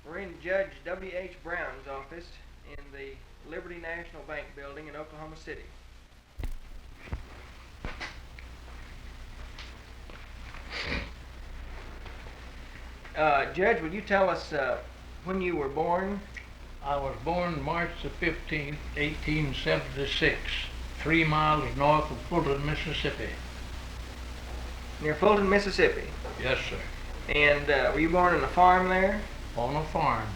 We're in Judge W.H. Brown's office in the Liberty National Bank building in Oklahoma City. Judge, would you tell us when you were born? I was born March the 15th, 1876, 3 miles north of Fulton, Mississippi. Near Fulton, Mississippi. Yes, sir. And were you born on a farm there? On a farm.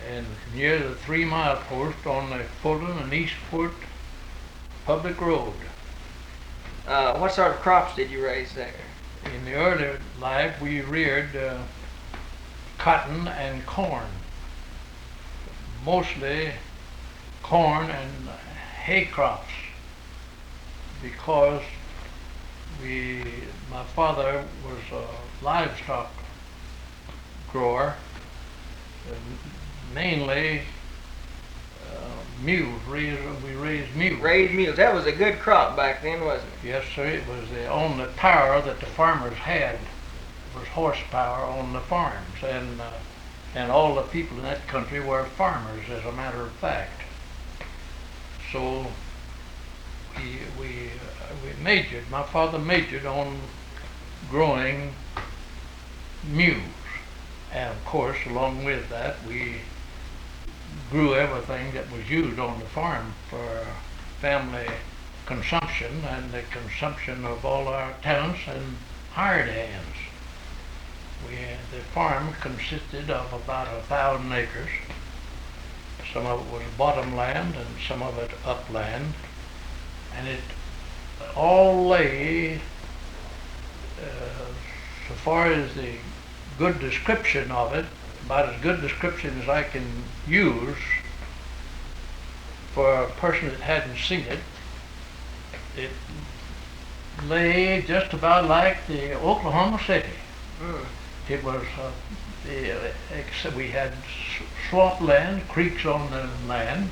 And near the 3 Mile post on the Fulton and Eastport public road. What sort of crops did you raise there? In the early life, we reared cotton and corn. Mostly corn and hay crops, because my father was a livestock grower, mainly mules. We raised mules. Raised mules. That was a good crop back then, wasn't it? Yes, sir. It was the only power that the farmers had was horsepower on the farms, and all the people in that country were farmers, as a matter of fact. So we majored. My father majored on growing mules, and of course, along with that, we grew everything that was used on the farm for family consumption and the consumption of all our tenants and hired hands. The farm consisted of about 1,000 acres. Some of it was bottomland and some of it upland, and it all lay, so far as the good description of it, about as good description as I can use for a person that hadn't seen it. It lay just about like the Oklahoma City. It was, except we had swampland, creeks on the land,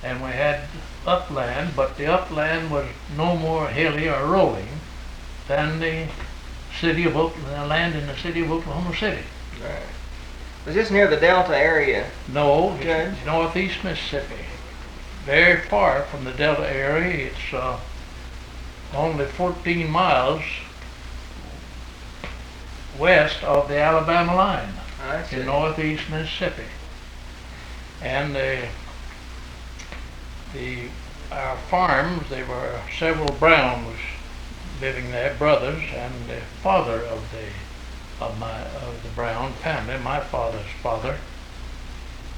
and we had upland, but the upland was no more hilly or rolling than the land in the city of Oklahoma City. Right. Was this near the Delta area? No, Judge? it's northeast Mississippi. Very far from the Delta area. It's only 14 miles west of the Alabama line in northeast Mississippi. And our farms, there were several Browns living there, brothers, and the father of the Brown family, my father's father,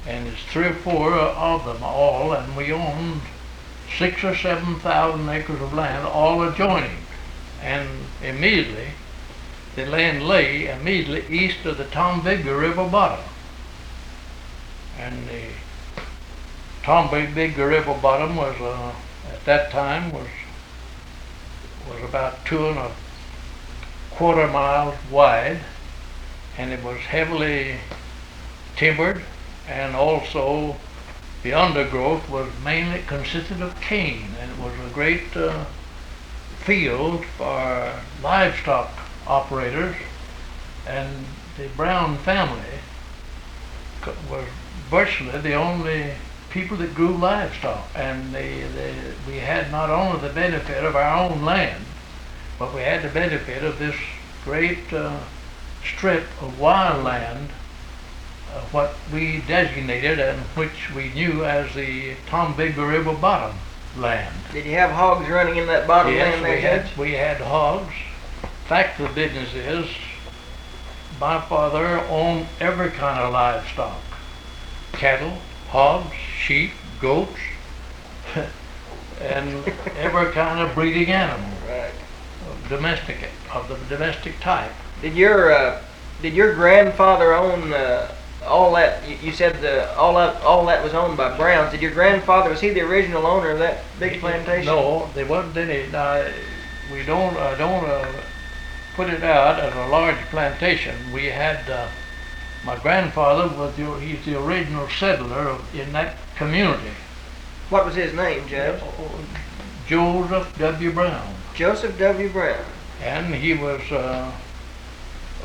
and it's 3 or 4 of them all, and we owned 6,000 or 7,000 acres of land, all adjoining, and immediately the land lay immediately east of the Tombigbee River bottom, and the Tombigbee River bottom was at that time was about 2¼ miles wide, and it was heavily timbered, and also the undergrowth was mainly consisted of cane, and it was a great field for livestock operators, and the Brown family was virtually the only people that grew livestock, and we had not only the benefit of our own land, but we had the benefit of this great strip of wild land, what we designated and which we knew as the Tombigbee River bottom land. Did you have hogs running in that bottom Yes, land there? we had hogs. Fact of the business is, my father owned every kind of livestock: cattle, hogs, sheep, goats, and every kind of breeding animal. Right. Of the domestic type. Did your grandfather own all that? You said all that was owned by Browns. Did your grandfather, was he the original owner of that big plantation? No, there wasn't any. We don't put it out as a large plantation. We had my grandfather he's the original settler in that community. What was his name, Judge? Joseph W. Brown. Joseph W. Brown. And he was a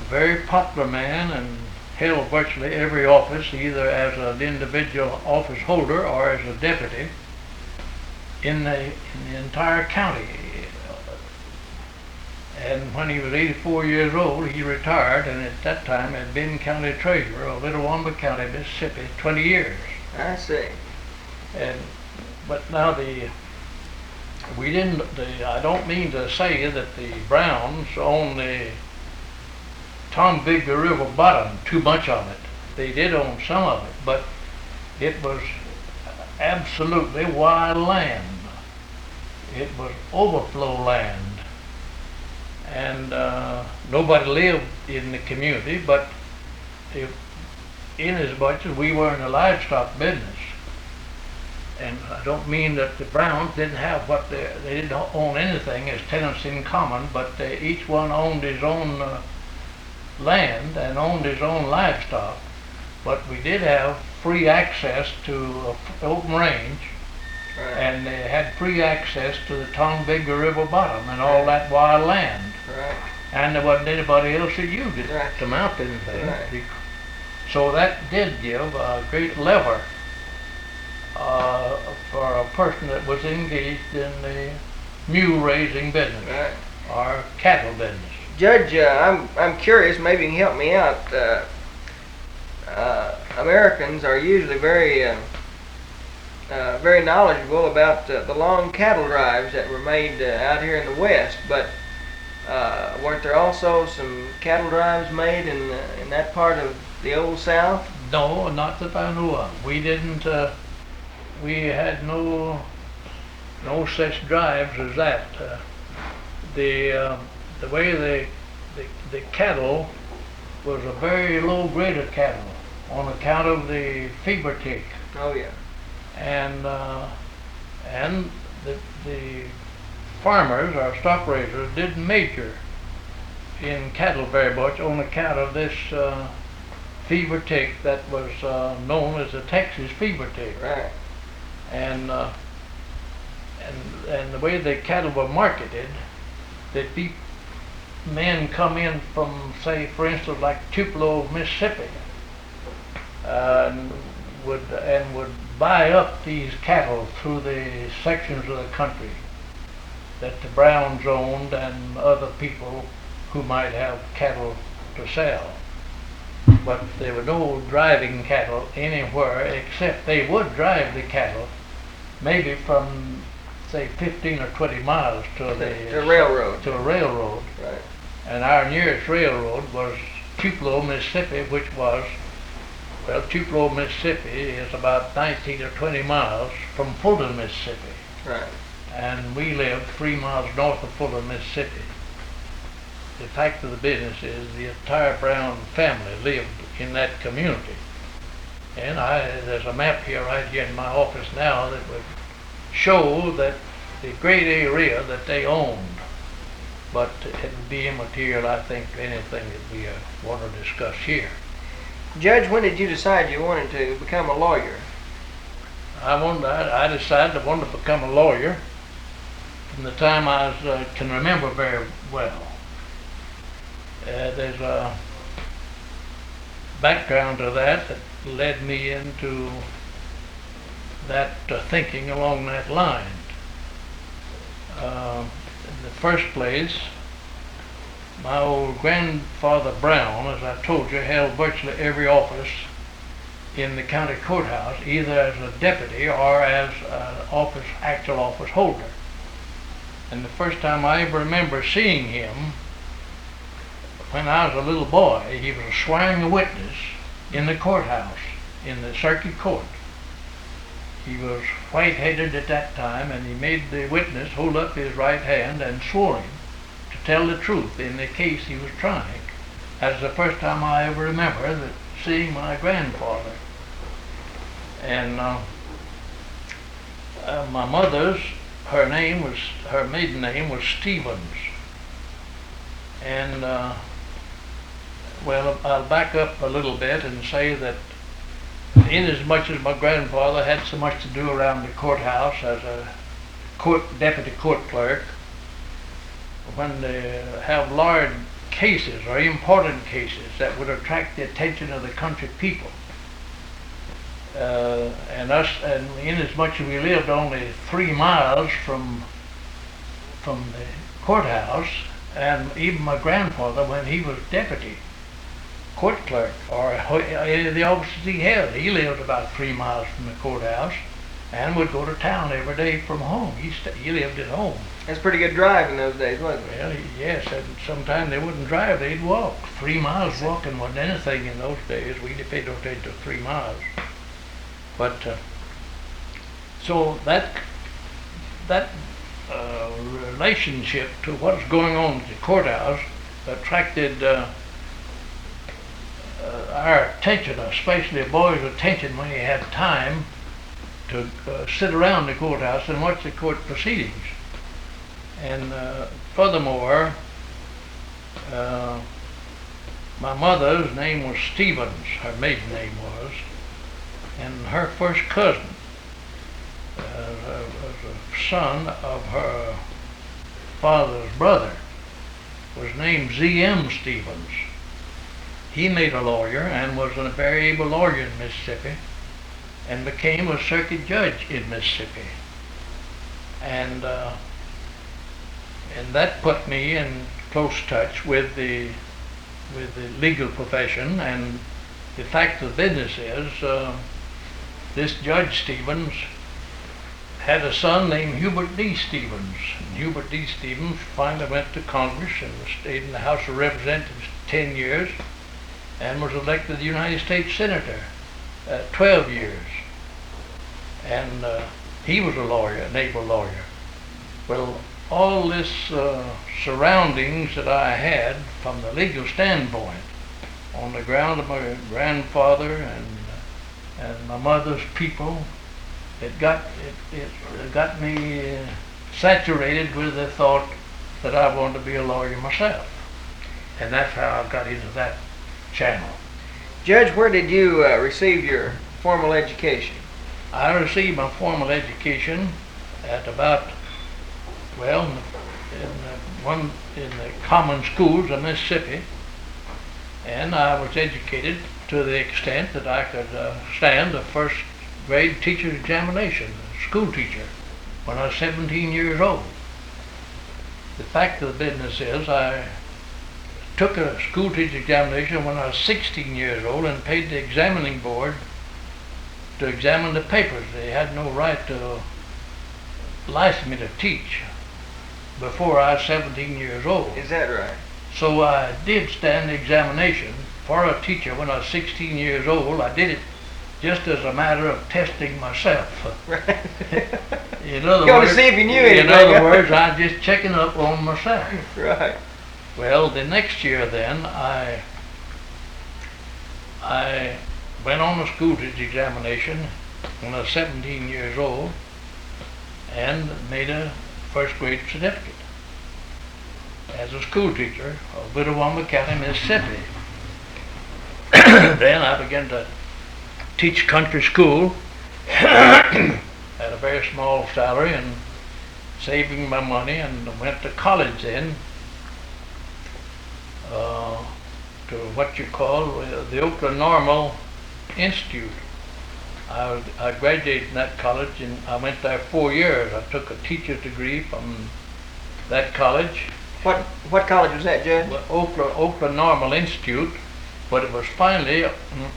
very popular man and held virtually every office, either as an individual office holder or as a deputy in the entire county. And when he was 84 years old, he retired, and at that time had been county treasurer of Little County, Mississippi, 20 years. I see. But now I don't mean to say that the Browns own the Tombigbee River bottom, too much of it. They did own some of it, but it was absolutely wild land. It was overflow land. And nobody lived in the community, but in as much as we were in the livestock business. And I don't mean that the Browns didn't have they didn't own anything as tenants in common, but each one owned his own land and owned his own livestock. But we did have free access to open range, right. And they had free access to the Tombigbee River bottom and all that wild land. Right. And there wasn't anybody else that used it right. to mount anything. Right. So that did give a great lever for a person that was engaged in the mule raising business, right. or cattle business. Judge, I'm curious, maybe you can help me out. Americans are usually very knowledgeable about the long cattle drives that were made out here in the West, but weren't there also some cattle drives made in that part of the Old South? No, not that I know of. We didn't. We had no such drives as that. The way the cattle was a very low grade of cattle on account of the fever tick. Oh yeah. And the farmers or stock raisers didn't major in cattle very much on account of this fever tick that was known as the Texas fever tick. Right. And the way the cattle were marketed, that men come in from, say, for instance, like Tupelo, Mississippi, and would buy up these cattle through the sections of the country that the Browns owned and other people who might have cattle to sell. But there were no driving cattle anywhere, except they would drive the cattle maybe from, say, 15 or 20 miles to the railroad. To a railroad. Right. And our nearest railroad was Tupelo, Mississippi, which was, well, Tupelo, Mississippi is about 19 or 20 miles from Fulton, Mississippi. Right. And we lived 3 miles north of Fulton, Mississippi. The fact of the business is the entire Brown family lived in that community. And there's a map right here in my office now that would show that the great area that they owned. But it would be immaterial, I think, to anything that we want to discuss here. Judge, when did you decide you wanted to become a lawyer? I decided I wanted to become a lawyer from the time I can remember very well. There's a background to that led me into that thinking along that line. In the first place, my old grandfather Brown, as I told you, held virtually every office in the county courthouse, either as a deputy or as an actual office holder. And the first time I ever remember seeing him, when I was a little boy, he was swearing a witness in the courthouse, in the circuit court. He was white-headed at that time, and he made the witness hold up his right hand and swore him to tell the truth in the case he was trying. That's the first time I ever remember seeing my grandfather. And my mother's, her maiden name was Stevens. And well, I'll back up a little bit and say that inasmuch as my grandfather had so much to do around the courthouse as a deputy court clerk, when they have large cases or important cases that would attract the attention of the country people. And inasmuch as we lived only 3 miles from the courthouse, and even my grandfather, when he was deputy court clerk or any of the offices he held, he lived about 3 miles from the courthouse and would go to town every day from home. He lived at home. That's a pretty good drive in those days, wasn't it? Well, yes, and sometimes they wouldn't drive, they'd walk. 3 miles walking wasn't anything in those days. We paid no attention to 3 miles. But so that relationship to what's going on at the courthouse attracted our attention, especially the boys' attention, when he had time to sit around the courthouse and watch the court proceedings. And furthermore, my mother's name was Stevens, her maiden name was, and her first cousin was a son of her father's brother, was named Z.M. Stevens. He made a lawyer and was a very able lawyer in Mississippi and became a circuit judge in Mississippi. And that put me in close touch with the legal profession. And the fact of the business is, this Judge Stevens had a son named Hubert D. Stevens. And Hubert D. Stevens finally went to Congress and stayed in the House of Representatives 10 years and was elected the United States Senator 12 years. And he was a lawyer, an able lawyer. Well, all this surroundings that I had from the legal standpoint, on the ground of my grandfather and my mother's people, it got me saturated with the thought that I wanted to be a lawyer myself. And that's how I got into that channel. Judge, where did you receive your formal education? I received my formal education at about, well, in the common schools of Mississippi, and I was educated to the extent that I could stand the first grade teacher's examination, school teacher, when I was 17 years old. The fact of the business is, I took a school teacher examination when I was 16 years old and paid the examining board to examine the papers. They had no right to license me to teach before I was 17 years old. Is that right? So I did stand the examination for a teacher when I was 16 years old. I did it just as a matter of testing myself. Right. In other You want words, to see if you knew anything. in other words, I'm just checking up on myself. Right. Well, the next year then, I went on a school teacher examination when I was 17 years old and made a first grade certificate as a school teacher of Biddawamba County, Mississippi. Then I began to teach country school at a very small salary and saving my money, and went to college then, to what you call the Oakland Normal Institute. I graduated from that college and I went there 4 years. I took a teacher's degree from that college. What college was that, Judge? Oakland Normal Institute, but it was finally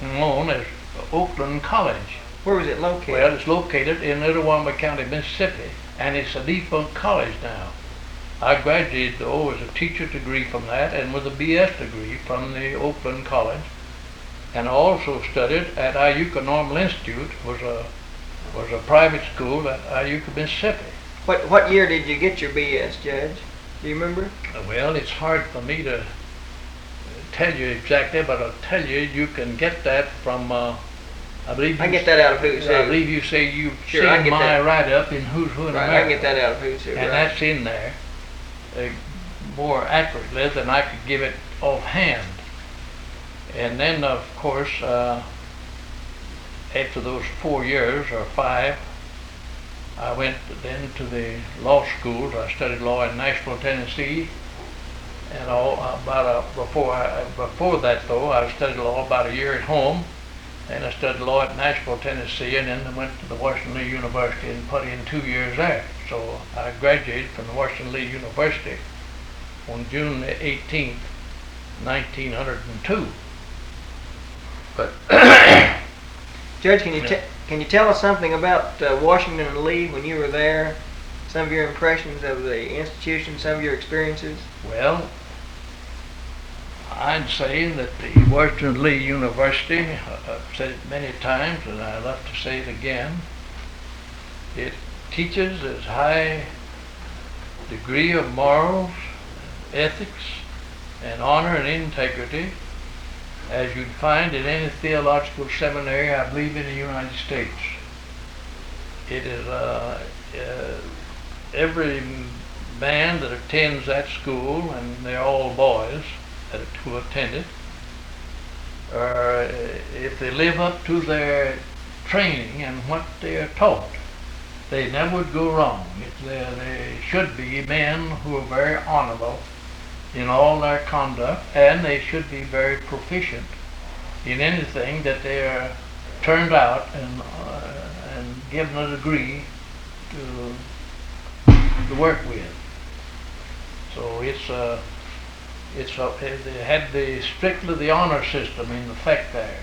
known as Oakland College. Where was it located? Well, it's located in Biddawamba County, Mississippi, and it's a defunct college now. I graduated, though, as a teacher degree from that and with a BS degree from the Oakland College, and I also studied at Iuka Normal Institute, was a private school at Iuka, Mississippi. What year did you get your BS, Judge? Do you remember? Well, it's hard for me to tell you exactly, but I'll tell you, you can get that from, I believe I can get that out of Who's Who. I believe you say you've Sure, I can seen get my that. write-up in Who's Who in Right, America. I can get that out of Who's Who. And right. that's in there more accurately than I could give it offhand. And then, of course, after those 4 years or 5, I went then to the law schools. I studied law in Nashville, Tennessee, and all before that though, I studied law about a year at home. Then I studied law at Nashville, Tennessee, and then I went to the Washington Lee University and put in 2 years there. So I graduated from the Washington Lee University on June 18th, 1902. But Judge, can you tell us something about Washington and Lee when you were there? Some of your impressions of the institution, some of your experiences? Well, I'd say that the Washington Lee University, I've said it many times and I love to say it again, it teaches as high degree of morals, ethics, and honor and integrity as you'd find in any theological seminary, I believe, in the United States. It is every man that attends that school, and they're all boys who attend it, if they live up to their training and what they are taught, they never would go wrong. They should be men who are very honorable in all their conduct, and they should be very proficient in anything that they are turned out and given a degree to work with. So they had strictly the honor system in effect there.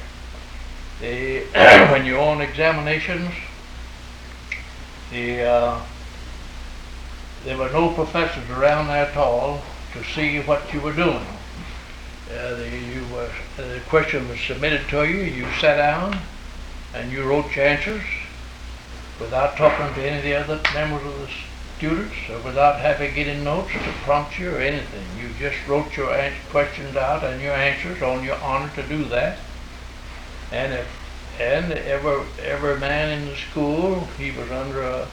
When you're on examinations, there were no professors around there at all to see what you were doing. The question was submitted to you, you sat down and you wrote your answers without talking to any of the other members of the students or without having getting notes to prompt you or anything. You just wrote your questions out and your answers on your honor to do that. And every man in the school, he was under a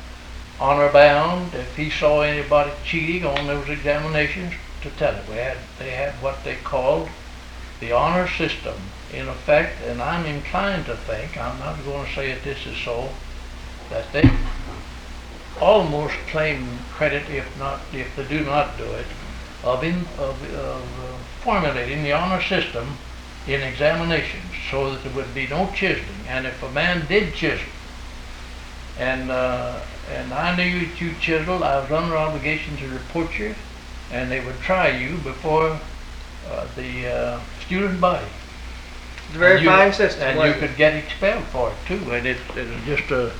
honor bound if he saw anybody cheating on those examinations to tell it. They had what they called the honor system in effect, and I'm inclined to think, I'm not going to say that this is so, that they almost claim credit, if they do not do it, of formulating the honor system in examinations so that there would be no chiseling. And if a man did chisel, and I knew that you chiseled, I was under obligation to report you, and they would try you before the student body. It's a very fine system. And you could get expelled for it too, and it was just a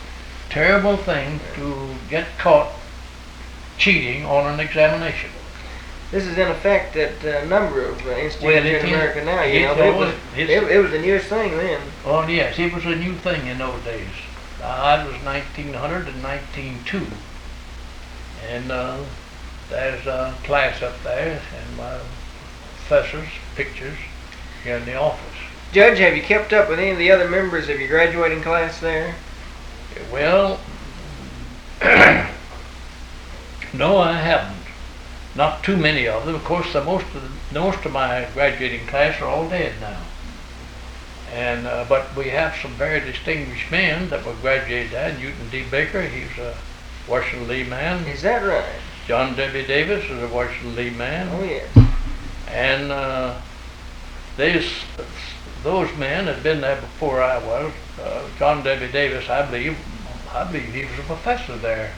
terrible thing to get caught cheating on an examination. This is in effect at a number of institutions in America now. It was the newest thing then. Oh yes, it was a new thing in those days. It was 1900 and 1902, and there's a class up there, and my professor's pictures here in the office. Judge, have you kept up with any of the other members of your graduating class there? Well, no, I haven't. Not too many of them. Of course, most of my graduating class are all dead now. And but we have some very distinguished men that were graduated there. Newton D. Baker, he's a Washington Lee man. Is that right? John W. Davis is a Washington Lee man. Oh yes. And those men had been there before I was. John W. Davis, I believe he was a professor there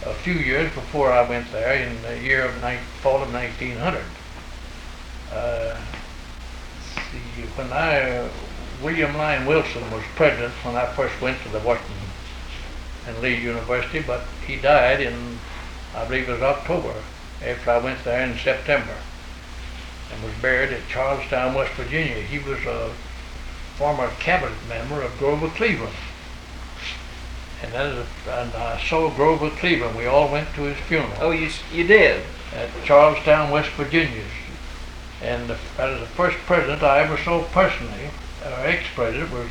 a few years before I went there in the year of fall of 1900. When William Lyon Wilson was president when I first went to the Washington and Lee University, but he died in, I believe it was October, after I went there in September, and was buried at Charlestown, West Virginia. He was a former cabinet member of Grover Cleveland. And I saw Grover Cleveland. We all went to his funeral. Oh, you did? At Charlestown, West Virginia. And that is the first president I ever saw personally, or ex-president, was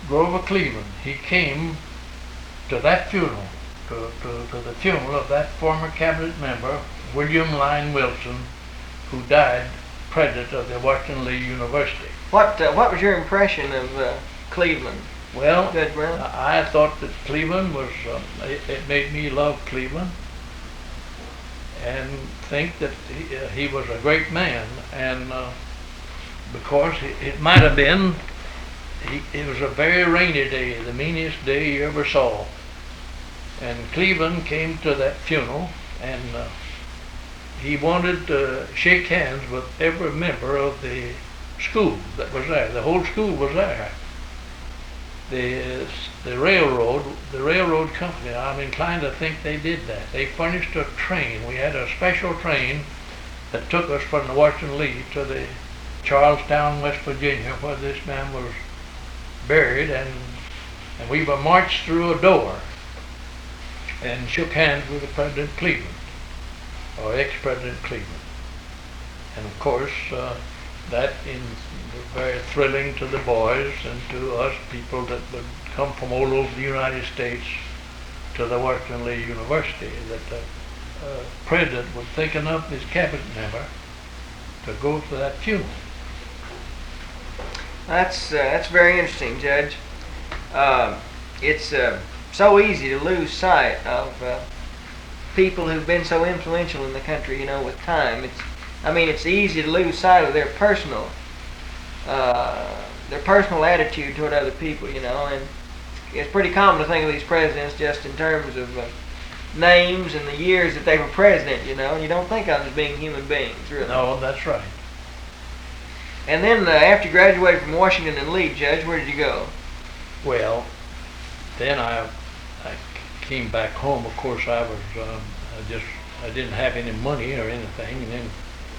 Grover Cleveland. He came to that funeral, to the funeral of that former cabinet member, William Lyon Wilson, who died president of the Washington Lee University. What was your impression of Cleveland? Well, Judge Brown? I thought that Cleveland was, it made me love Cleveland. and think that he was a great man, and because it might have been, it was a very rainy day, the meanest day you ever saw. And Cleveland came to that funeral, and he wanted to shake hands with every member of the school that was there. The whole school was there. The railroad company, I'm inclined to think they did that. They furnished a train. We had a special train that took us from the Washington Lee to the Charlestown, West Virginia, where this man was buried, and we were marched through a door and shook hands with the President Cleveland, or ex-President Cleveland. And of course, that was very thrilling to the boys and to us people that would come from all over the United States to the Washington Lee University, that the president would think enough of his cabinet member to go to that funeral. That's very interesting, Judge. It's so easy to lose sight of people who've been so influential in the country, with time. It's easy to lose sight of their personal attitude toward other people, and it's pretty common to think of these presidents just in terms of names and the years that they were president, and you don't think of them as being human beings, really. No, that's right. And then after you graduated from Washington and Lee, Judge, where did you go? Well, then I came back home. Of course, I didn't have any money or anything,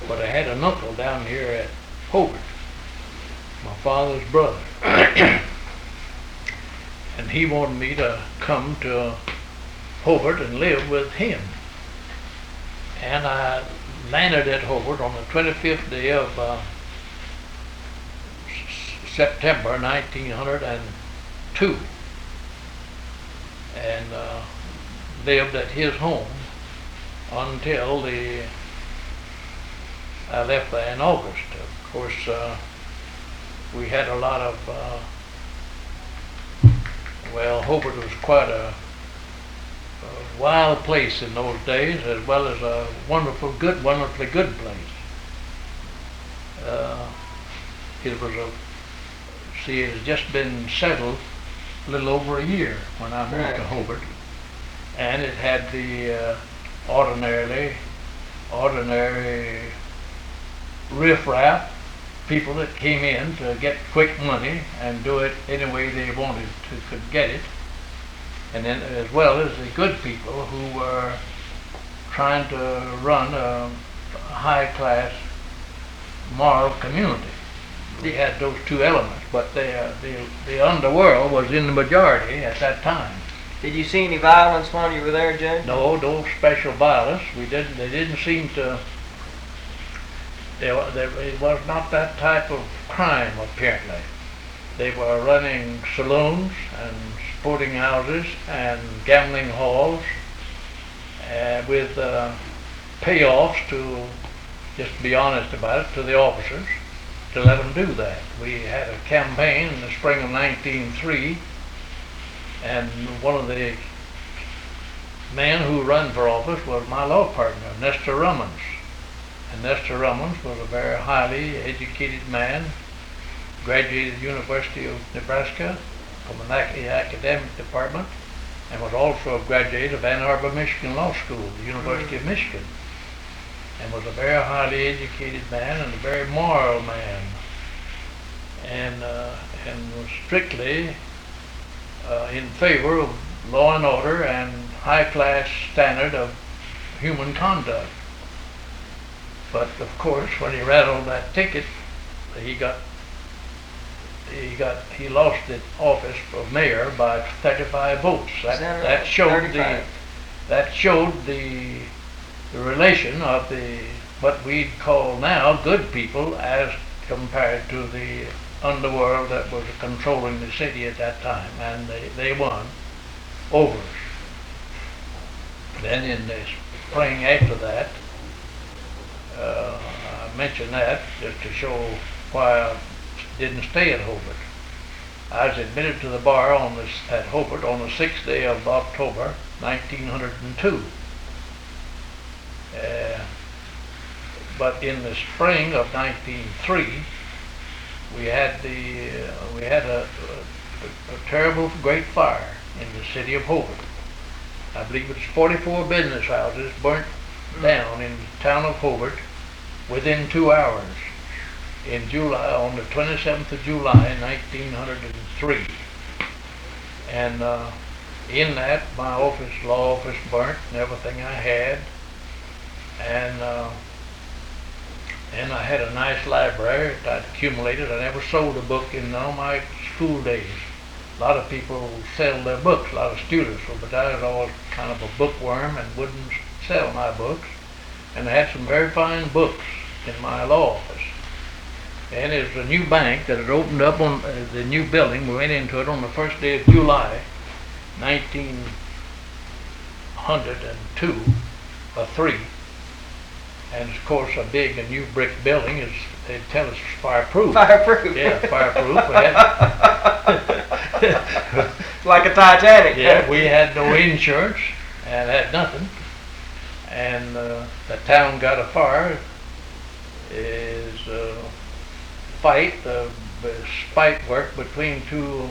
but I had an uncle down here at Hobart, my father's brother, and he wanted me to come to Hobart and live with him. And I landed at Hobart on the 25th day of September 1902, and lived at his home until I left there in August. Of course, we had a lot of, Hobart was quite a wild place in those days, as well as a wonderfully good place. It had just been settled a little over a year when I moved to Hobart, and it had the ordinary riffraff people that came in to get quick money and do it any way they wanted could get it, and then as well as the good people who were trying to run a high-class moral community. We had those two elements, but the underworld was in the majority at that time. Did you see any violence while you were there, Judge? No special violence. They didn't seem to. It was not that type of crime, apparently. They were running saloons and sporting houses and gambling halls with payoffs to, just to be honest about it, to the officers to let them do that. We had a campaign in the spring of 1903, and one of the men who ran for office was my law partner, Nestor Rummans. And Nestor Rummans was a very highly educated man, graduated University of Nebraska from the academic department, and was also a graduate of Ann Arbor, Michigan Law School, the University of Michigan, and was a very highly educated man and a very moral man, and was strictly in favor of law and order and high-class standard of human conduct. But of course, when he rattled that ticket, he lost the office of mayor by 35 votes. That showed the relation of what we'd call now good people as compared to the underworld that was controlling the city at that time, and they won over us. Then in the spring after that, I mentioned that just to show why I didn't stay at Hobart. I was admitted to the bar at Hobart on the 6th day of October, 1902. Uh, but in the spring of 1903, we had a terrible great fire in the city of Hobart. I believe it's 44 business houses burnt down in the town of Hobart within 2 hours in July, on the 27th of July, 1903. And in that, my law office burnt and everything I had. And I had a nice library that I'd accumulated. I never sold a book in all my school days. A lot of people sell their books, a lot of students, but I was always kind of a bookworm and wouldn't sell my books. And I had some very fine books in my law office. And it was a new bank that had opened up on the new building. We went into it on the first day of July, 1902 or 3. And of course, a big and new brick building is, they tell us, fireproof. Fireproof. Yeah, fireproof. Like a Titanic. Yeah, we had no insurance and had nothing. And the town got a fire. Is spite work between two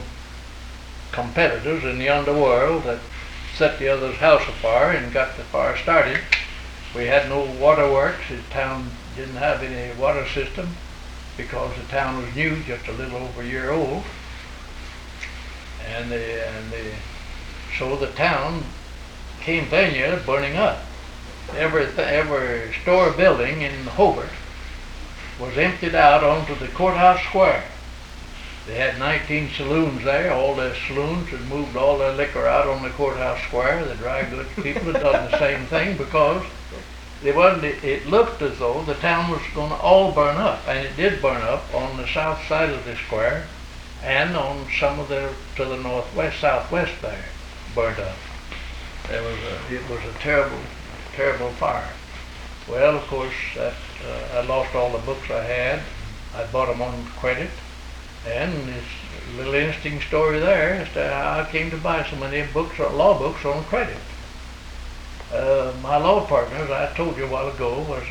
competitors in the underworld that set the other's house afire and got the fire started. We had no waterworks. The town didn't have any water system because the town was new, just a little over a year old. So the town came very near burning up. Every store building in Hobart was emptied out onto the courthouse square. They had 19 saloons there. All their saloons had moved all their liquor out on the courthouse square. The dry goods people had done the same thing because it looked as though the town was going to all burn up, and it did burn up on the south side of the square and on some of to the northwest, southwest there, burnt up. It was a terrible, terrible fire. Well, of course, I lost all the books I had. I bought them on credit, and it's a little interesting story there as to how I came to buy so many books, law books, on credit. My law partner, as I told you a while ago, was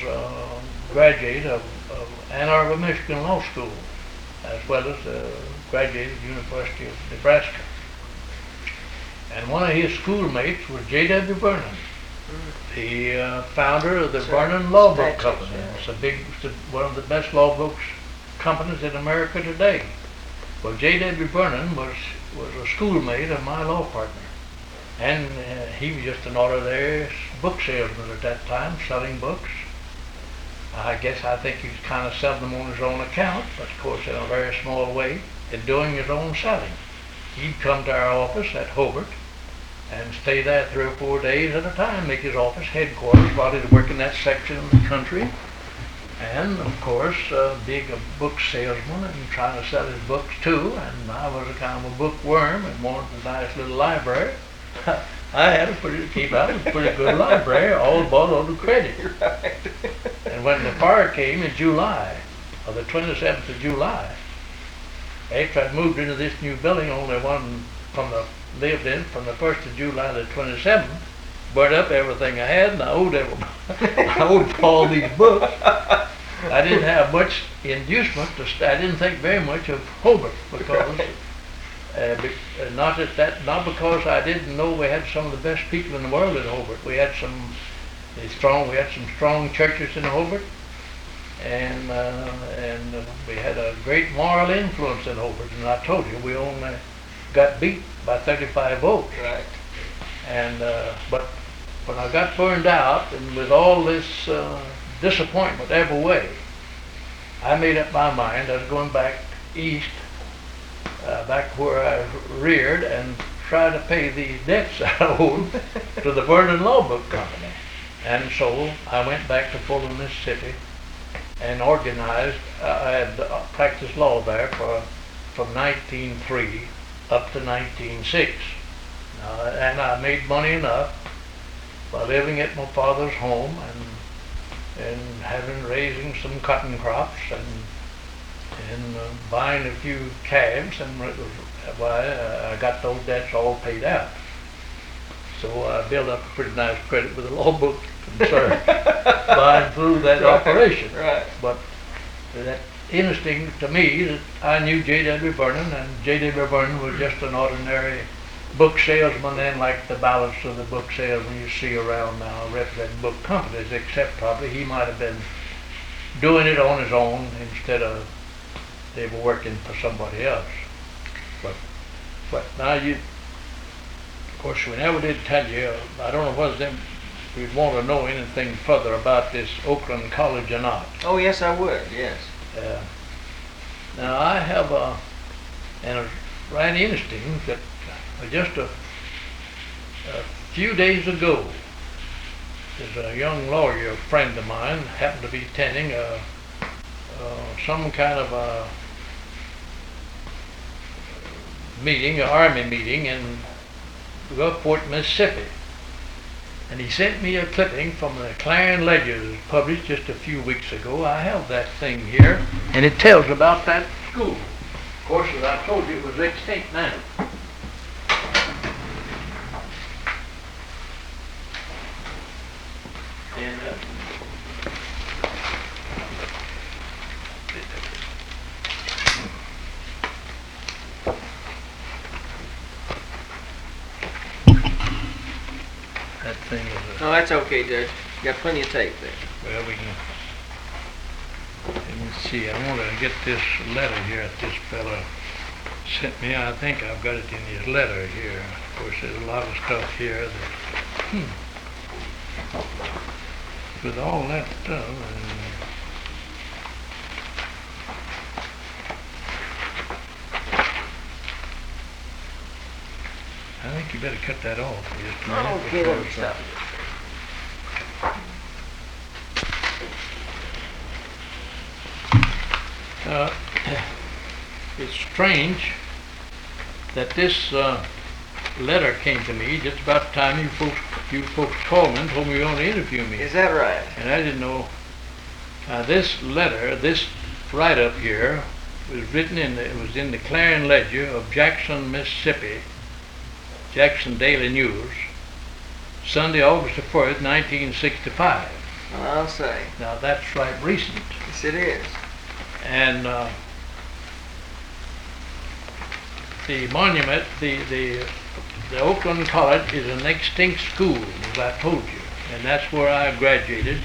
a graduate of Ann Arbor, Michigan Law School, as well as a graduate of the University of Nebraska. And one of his schoolmates was J.W. Vernon, the founder of the Vernon Law Book Company. It's one of the best law books companies in America today. Well, J.W. Vernon was a schoolmate of my law partner. And he was just an ordinary book salesman at that time, selling books. I think he was kind of selling them on his own account, but of course in a very small way, and doing his own selling. He'd come to our office at Hobart and stay there 3 or 4 days at a time, make his office headquarters while he was working that section of the country. And of course, being a book salesman and trying to sell his books too, and I was a kind of a bookworm and wanted a nice little library. I had a pretty good library, all bought on credit. Right. And when the fire came in July, or the 27th of July, after I moved into this new building, only one lived in from the 1st of July to the 27th, burnt up everything I had, and I owed all these books. I didn't have much inducement I didn't think very much of Hobart because. Not because I didn't know we had some of the best people in the world in Hobart. We had some strong churches in Hobart, and we had a great moral influence in Hobart. And I told you we only got beat by 35 votes. Right. And but when I got burned out, and with all this disappointment every way, I made up my mind I was going back east. Back where I reared, and try to pay the debts I owed to the Vernon Law Book Company. And so I went back to Fulton, Mississippi, and organized. I had practiced law there from 1903 up to 1906, and I made money enough by living at my father's home and raising some cotton crops and buying a few calves, and I got those debts all paid out. So I built up a pretty nice credit with a law book concern by and through that operation. Right. But that's interesting to me that I knew J.W. Vernon, and J.W. Vernon was just an ordinary book salesman then, like the balance of the book salesmen you see around now representing book companies, except probably he might have been doing it on his own instead of they were working for somebody else. But now you, of course, we never did tell you, I don't know whether we'd want to know anything further about this Oakland College or not. Oh, yes, I would, yes. Now I have and it's right interesting that just a few days ago, there's a young lawyer friend of mine happened to be attending some kind of a meeting, an army meeting in Gulfport, Mississippi. And he sent me a clipping from the Clarion Ledger that was published just a few weeks ago. I have that thing here, and it tells about that school. Of course, as I told you, it was extinct now. And that thing is No, that's okay, Judge. You got plenty of tape there. well, we can, let me see, I want to get this letter here that this fella sent me. I think I've got it in his letter here. Of course, there's a lot of stuff here that, with all that stuff, I think you better cut that off for just a minute. Okay, before let me it's, stop it's strange that this letter came to me just about the time you folks called me and told me you were going to interview me. Is that right? And I didn't know. This letter, this write-up here, was written it was in the Clarion Ledger of Jackson, Mississippi, Jackson Daily News, Sunday, August the 1st, 1965. Well, I'll say. Now that's right recent. Yes, it is. And the monument, the Oakland College is an extinct school, as I told you, and that's where I graduated.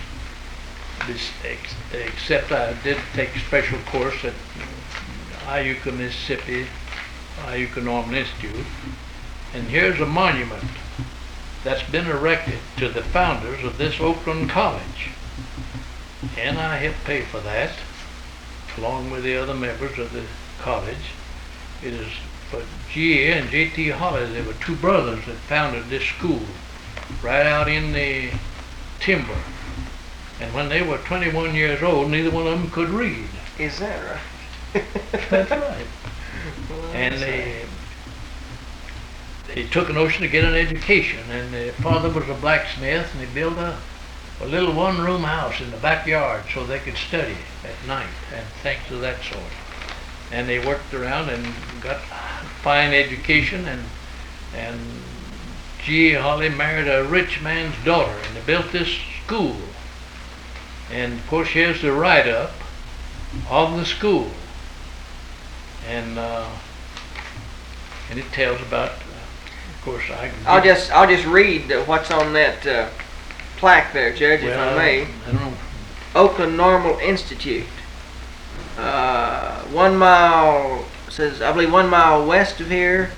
Except I did take a special course at Iuka, Mississippi, Iuka Normal Institute. And here's a monument that's been erected to the founders of this Oakland College. And I helped pay for that, along with the other members of the college. It is for G.A. and J.T. Holly. They were two brothers that founded this school right out in the timber. And when they were 21 years old, neither one of them could read. Is that right? That's right. Well, And they took a notion to get an education, and their father was a blacksmith, and they built a little one-room house in the backyard so they could study at night and things of that sort. And they worked around and got a fine education, and G. Holly married a rich man's daughter, and they built this school. And of course, here's the write-up of the school, and it tells about. Of course, I'll just read what's on that plaque there, Judge, if I may. I don't know. Oakland Normal Institute. 1 mile, says, I believe 1 mile west of here,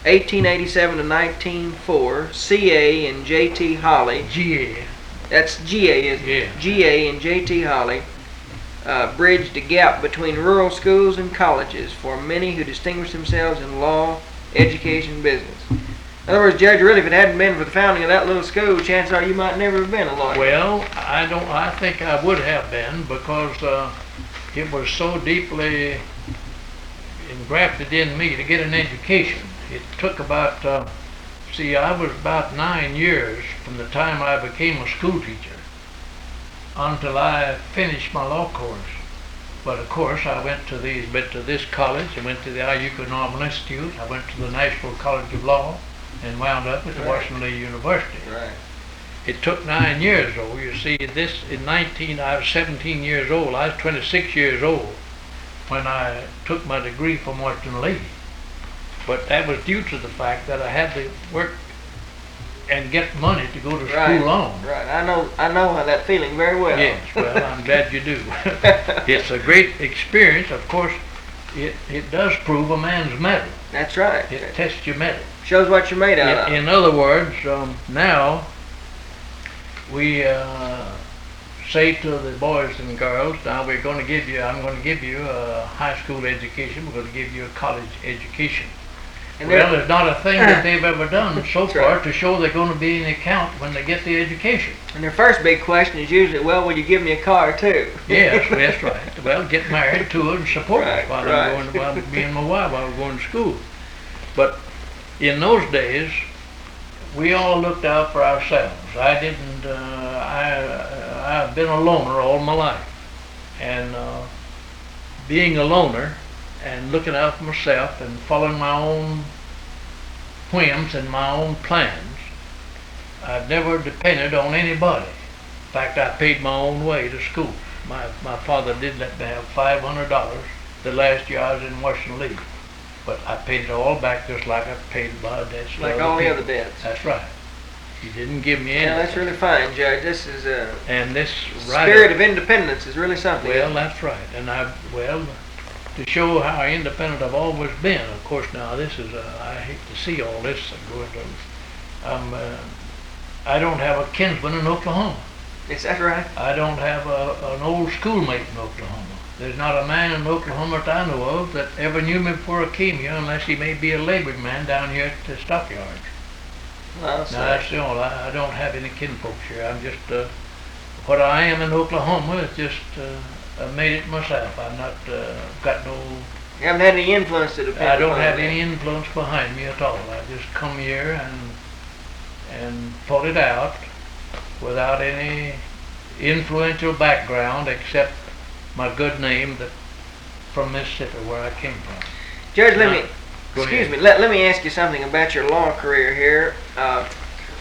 1887 to 1904, C.A. and J.T. Holly. G.A. That's G.A., isn't it? Yeah. G.A. and J.T. Holly bridged a gap between rural schools and colleges for many who distinguished themselves in law, education, and business. In other words, Judge, really, if it hadn't been for the founding of that little school, chances are you might never have been a lawyer. Well, I think I would have been, because it was so deeply engrafted in me to get an education. It took about, I was about 9 years from the time I became a school teacher until I finished my law course. But of course, I went to this college. I went to the Iuka Normal Institute. I went to the National College of Law. and wound up at the Right. Washington Lee University. Right. It took 9 years though. You see, this in 19, I was 17 years old. I was 26 years old when I took my degree from Washington Lee. But that was due to the fact that I had to work and get money to go to school on. Right. I know that feeling very well. Yes, well, I'm glad you do. It's a great experience. Of course, it does prove a man's mettle. That's right. It tests your mettle. Shows what you're made out of. In other words, now we say to the boys and girls, now I'm going to give you a high school education, we're going to give you a college education. And well, it's not a thing that they've ever done so That's far right. to show they're going to be in account when they get the education. And their first big question is usually, well, will you give me a car too? Yes, that's right. Well, get married to her and support Right, us while right. while me and my wife while we're going to school. But in those days, we all looked out for ourselves. I didn't. I've been a loner all my life, and being a loner and looking out for myself and following my own whims and my own plans, I've never depended on anybody. In fact, I paid my own way to school. My father did let me have $500 the last year I was in Washington Lee, but I paid it all back just like I paid my debts. to Like all the people. other debts. That's right. He didn't give me anything. Yeah, that's really fine, Judge. This is a And this spirit of independence is really something. Well, that's right. And to show how independent I've always been. Of course, now this is I hate to see all this going on. I don't have a kinsman in Oklahoma. Is that right? I don't have an old schoolmate in Oklahoma. There's not a man in Oklahoma that I know of that ever knew me before I came here, unless he may be a laboring man down here at the stockyards. Well, Now that's the only. I don't have any kinfolks here. I'm just what I am in Oklahoma is just I made it myself. I'm not got no. you haven't had any influence to depend I don't upon have then. any influence behind me at all. I just come here and fought it out without any influential background except my good name that from Mississippi where I came from. Judge, Now, go excuse ahead. me. Let me ask you something about your law career here.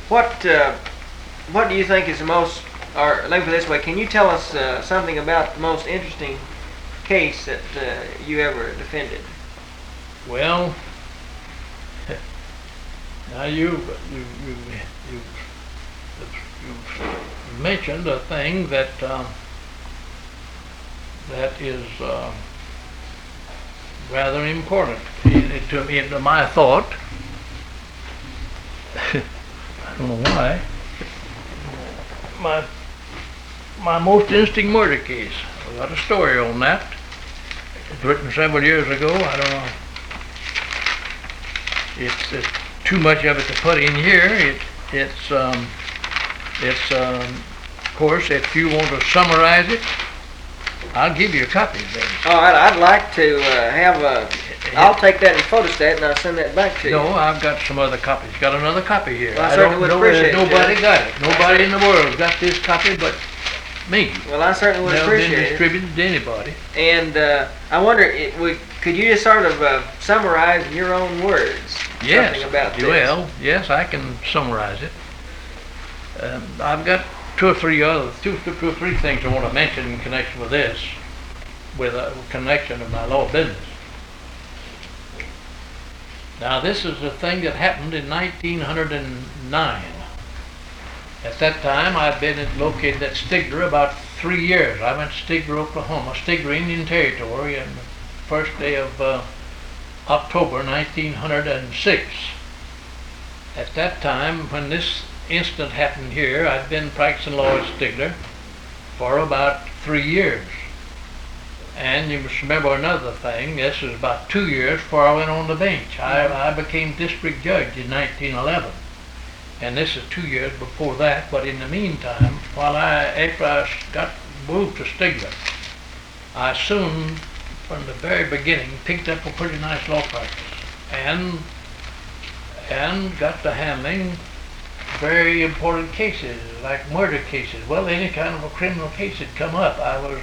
What do you think is the most, or let me put it this way, can you tell us something about the most interesting case that you ever defended? Well, now you've mentioned a thing that that is rather important to my thought. I don't know why. My most interesting murder case. I got a story on that. It's written several years ago. I don't know. It's too much of it to put in here. Of course, if you want to summarize it, I'll give you a copy of that. All right, I'd like to have a. I'll take that and photostat and I'll send that back to you. No, I've got some other copies. Got another copy here. Well, I certainly would appreciate it, Nobody Judge. got it. Nobody in the world got this copy but me. Well, I certainly would Never been appreciate it. distributed to anybody. And I wonder, could you just sort of summarize in your own words Yes. something about this? Well, yes, I can summarize it. I've got two or three things I want to mention in connection with this, with a connection of my law business. Now, this is a thing that happened in 1909. At that time, I'd been located at Stigler about 3 years. I went to Stigler, Oklahoma, Stigler Indian Territory, on the first day of October 1906. At that time, when this incident happened here, I'd been practicing law at Stigler for about 3 years. And you must remember another thing, this was about 2 years before I went on the bench. I became district judge in 1911. And this is 2 years before that, but in the meantime, after I got moved to Stigler, I soon, from the very beginning, picked up a pretty nice law practice and got to handling very important cases, like murder cases. Well, any kind of a criminal case had come up. I was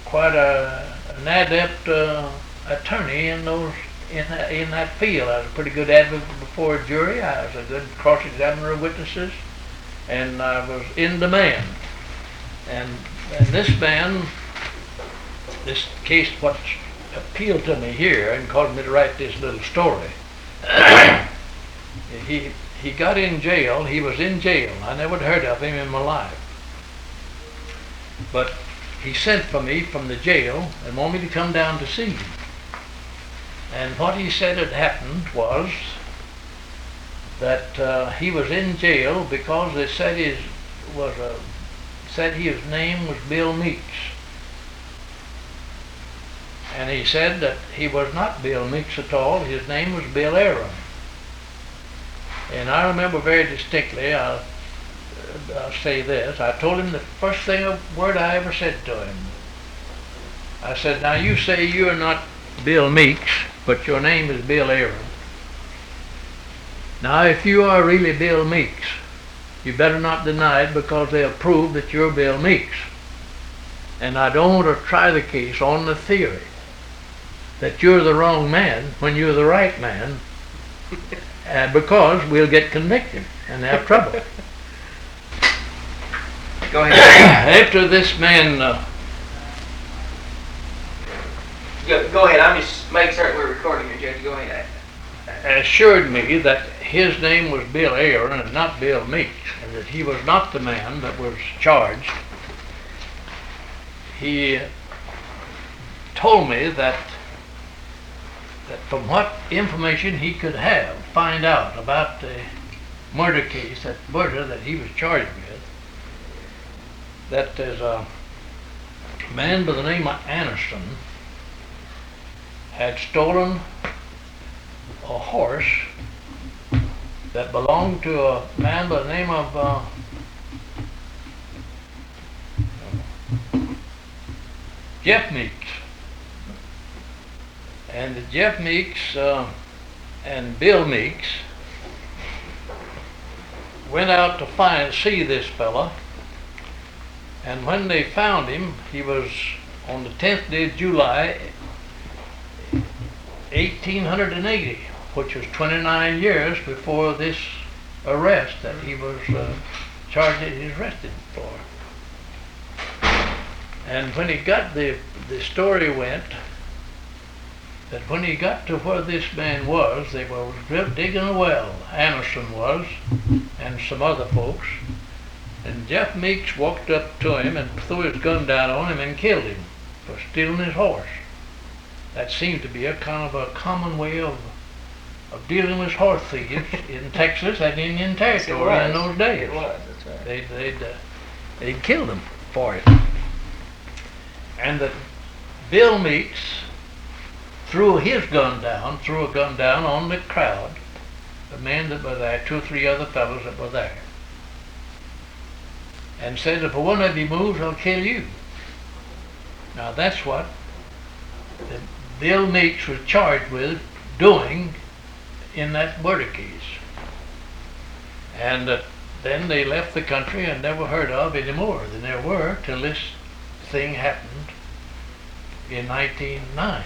quite an adept attorney in in that field. I was a pretty good advocate before a jury. I was a good cross-examiner of witnesses, and I was in demand. And this man, this case, what appealed to me here and caused me to write this little story. He got in jail. He was in jail. I never heard of him in my life. But he sent for me from the jail and wanted me to come down to see him. And what he said had happened was that he was in jail because they said his name was Bill Meeks. And he said that he was not Bill Meeks at all. His name was Bill Aaron. And I remember very distinctly, I'll say this, I told him the first word I ever said to him. I said, now you say you're not Bill Meeks, but your name is Bill Aaron. Now if you are really Bill Meeks, you better not deny it, because they'll prove that you're Bill Meeks. And I don't want to try the case on the theory that you're the wrong man when you're the right man, because we'll get convicted and have trouble. Go ahead. After this man... Go ahead. I'm just making certain we're recording here, Judge. Go ahead. Assured me that his name was Bill Aaron and not Bill Meeks, and that he was not the man that was charged. He told me that from what information he could find out about the murder case, that murder that he was charged with, that there's a man by the name of Anderson had stolen a horse that belonged to a man by the name of Jeff Meeks. And Jeff Meeks and Bill Meeks went out to see this fella, and when they found him, he was on the 10th day of July 1880, which was 29 years before this arrest that he was arrested for. And when he got the story went that when he got to where this man was, they were digging a well. Anderson was, and some other folks. And Jeff Meeks walked up to him and threw his gun down on him and killed him for stealing his horse. That seemed to be a kind of a common way of dealing with horse thieves in Texas and Indian Territory in those days. It was, that's right. They'd killed him for it. And that Bill Meeks threw a gun down on the crowd, the men that were there, 2 or 3 other fellows that were there, and said, if one of you moves, I'll kill you. Now that's what Bill Meeks was charged with doing in that murder case. And then they left the country and never heard of anymore than there were till this thing happened in 1909.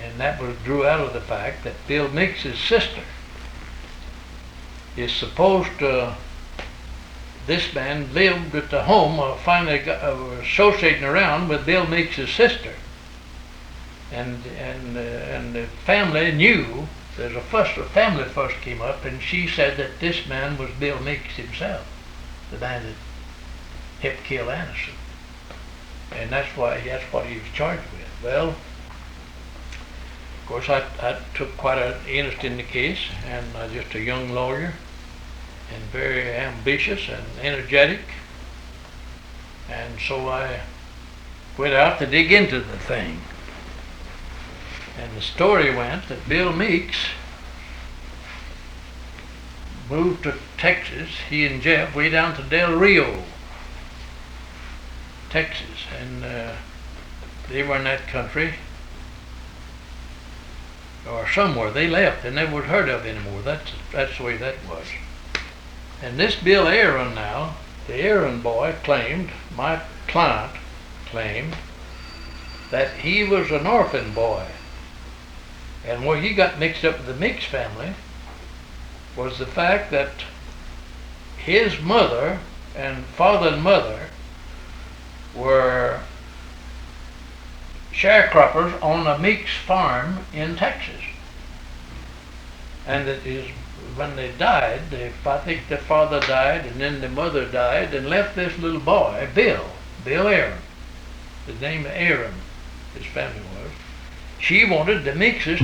And that grew out of the fact that Bill Meeks' sister is supposed to, this man lived at the home, finally was associating around with Bill Meeks' sister. And the family knew, the family first came up, and she said that this man was Bill Meeks himself, the man that helped kill Anderson. And that's what he was charged with. Well, of course, I took quite an interest in the case, and I was just a young lawyer, and very ambitious and energetic, and so I went out to dig into the thing. And the story went that Bill Meeks moved to Texas, he and Jeff, way down to Del Rio, Texas, and they were in that country, or somewhere. They left. They never was heard of anymore. That's the way that was. And this Bill Aaron now, the Aaron boy claimed, my client claimed, that he was an orphan boy. And where he got mixed up with the Meeks family was the fact that his mother and father and mother were sharecroppers on a Meeks farm in Texas. And it is when they died, I think the father died and then the mother died and left this little boy, Bill Aaron. His name is Aaron, his family was. She wanted the Meekses,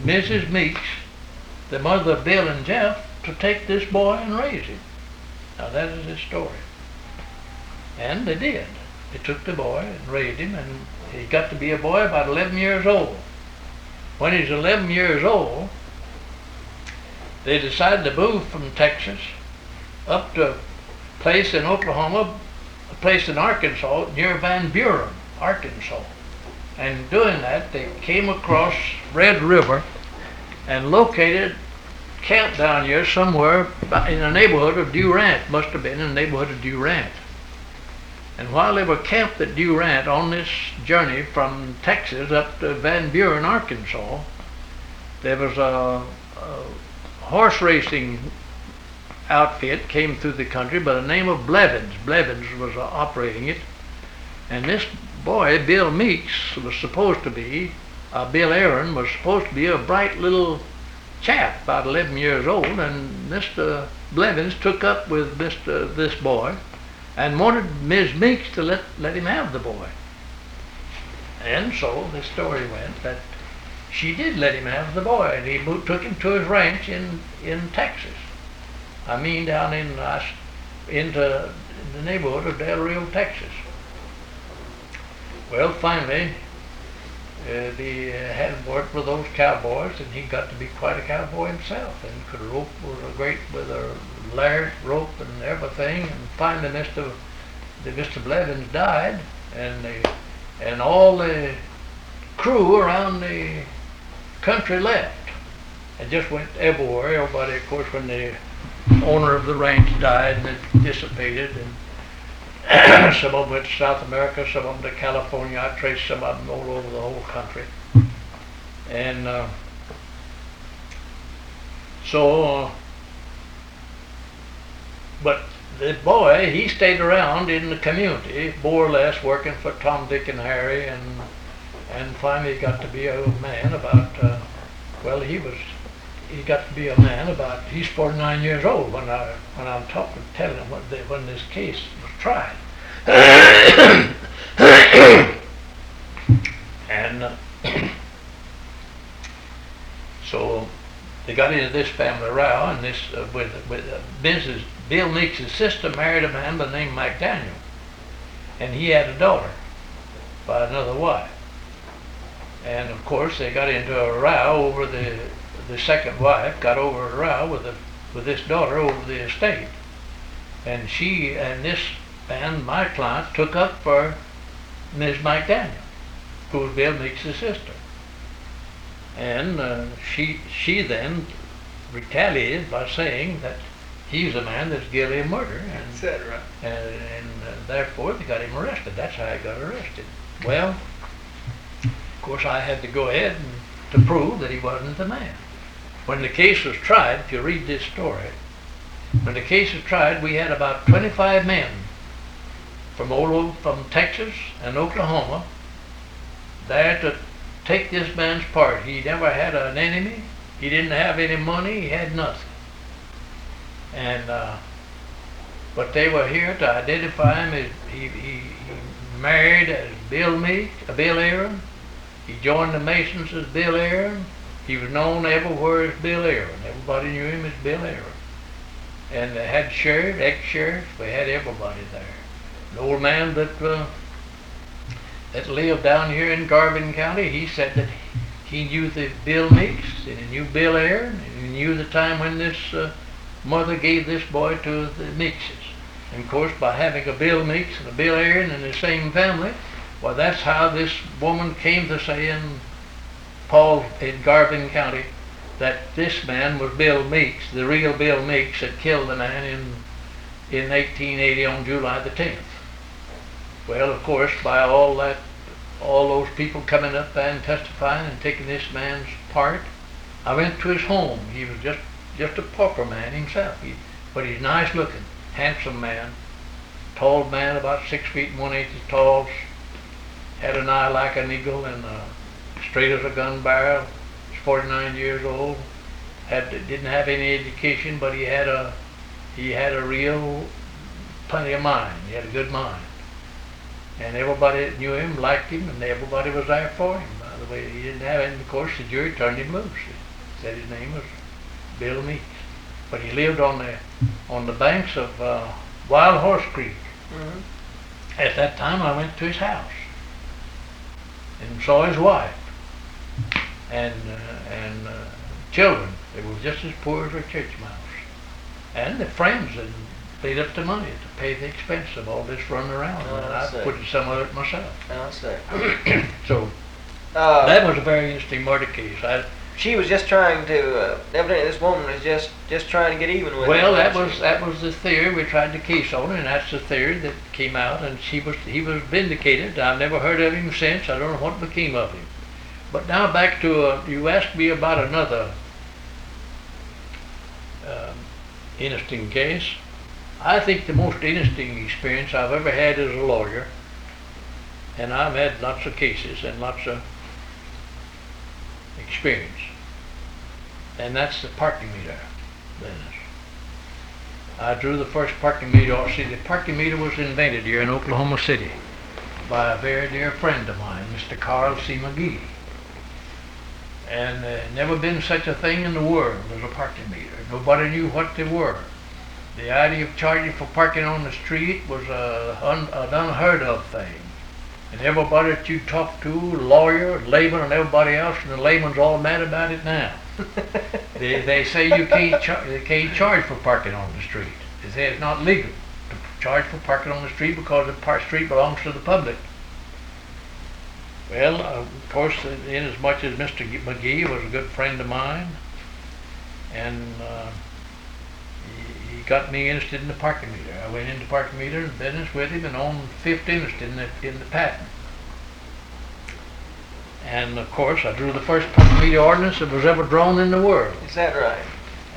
Mrs. Meeks, the mother of Bill and Jeff, to take this boy and raise him. Now that is his story. And they did. They took the boy and raised him, and he got to be a boy about 11 years old. When he's 11 years old, they decided to move from Texas up to a place in Oklahoma, a place in Arkansas, near Van Buren, Arkansas. And doing that, they came across Red River and located camp down here somewhere in the neighborhood of Durant. Must have been in the neighborhood of Durant. And while they were camped at Durant on this journey from Texas up to Van Buren, Arkansas, there was a horse racing outfit came through the country by the name of Blevins. Blevins was operating it. And this boy, Bill Meeks, was supposed to be, Bill Aaron was supposed to be a bright little chap, about 11 years old, and Mr. Blevins took up with this boy and wanted Ms. Meeks to let him have the boy. And so the story went that she did let him have the boy, and he took him to his ranch in Texas. I mean down into the neighborhood of Del Rio, Texas. Well, finally, he had worked with those cowboys, and he got to be quite a cowboy himself, and could rope with a lash rope and everything. And finally, Mr. Blevins died, and all the crew around the country left, and just went everywhere. Everybody, of course, when the owner of the ranch died, and it dissipated, and some of them went to South America, some of them to California. I traced some of them all over the whole country. And but the boy, he stayed around in the community, more or less working for Tom, Dick, and Harry, and finally got to be a man about, he got to be a man about, he's 49 years old when I'm telling him when this case was tried. And so they got into this family row, and this with Mrs. Bill Meeks' sister married a man by the name of McDaniel, and he had a daughter by another wife. And of course they got into a row over the second wife got over a row with this daughter over the estate, and she and this man, my client, took up for Ms. McDaniel, who was Bill Meeks' sister. And she then retaliated by saying that he's a man that's guilty of murder, etc. And therefore they got him arrested. That's how he got arrested. Well, of course I had to go ahead to prove that he wasn't the man. When the case was tried, if you read this story, when the case was tried, we had about 25 men from Texas and Oklahoma there to take this man's part. He never had an enemy. He didn't have any money. He had nothing. And but they were here to identify him as he married as Bill Aaron. He joined the Masons as Bill Aaron. He was known everywhere as Bill Aaron. Everybody knew him as Bill Aaron. And they had sheriff, ex-sheriffs. We had everybody there. An old man that lived down here in Garvin County, he said that he knew the Bill Meeks, and he knew Bill Aaron, and he knew the time when this mother gave this boy to the Meekses. And of course, by having a Bill Meeks and a Bill Aaron in the same family, well, that's how this woman came to say in Garvin County that this man was Bill Meeks, the real Bill Meeks that killed the man in 1880 on July the 10th. Well, of course, by all that all those people coming up there and testifying and taking this man's part. I went to his home. He was just a pauper man himself, but he's nice looking, handsome man, tall man, about 6 feet and 1 inch tall, had an eye like an eagle and straight as a gun barrel. He's 49 years old. Didn't have any education, but he had a real plenty of mind. He had a good mind, and everybody that knew him liked him, and everybody was there for him. By the way, he didn't have any. Of course, the jury turned him loose. Said his name was Bill Meeks, but he lived on the banks of Wild Horse Creek. Mm-hmm. At that time, I went to his house and saw his wife and children. They were just as poor as a church mouse, and the friends had paid up the money to pay the expense of all this running around, and I put some of it myself. I see. So that was a very interesting murder case. She was just trying to. Evidently, this woman was just trying to get even with. Well, that was the theory we tried to case on, and that's the theory that came out. And he was vindicated. I've never heard of him since. I don't know what became of him. But now back to you asked me about another interesting case. I think the most interesting experience I've ever had as a lawyer, and I've had lots of cases and lots of experience, and that's the parking meter business. I drew the first parking meter. See, the parking meter was invented here in Oklahoma City by a very dear friend of mine, Mr. Carl C. McGee. And never been such a thing in the world as a parking meter. Nobody knew what they were. The idea of charging for parking on the street was an unheard of thing. And everybody that you talk to, lawyer, layman, and everybody else, and the layman's all mad about it now. They say they can't charge for parking on the street. They say it's not legal to charge for parking on the street because the street belongs to the public. Well, of course, inasmuch as Mr. McGee was a good friend of mine, and he got me interested in the parking meter. I went into parking meter business with him and owned 5th interest in the patent. And of course, I drew the first parking meter ordinance that was ever drawn in the world. Is that right?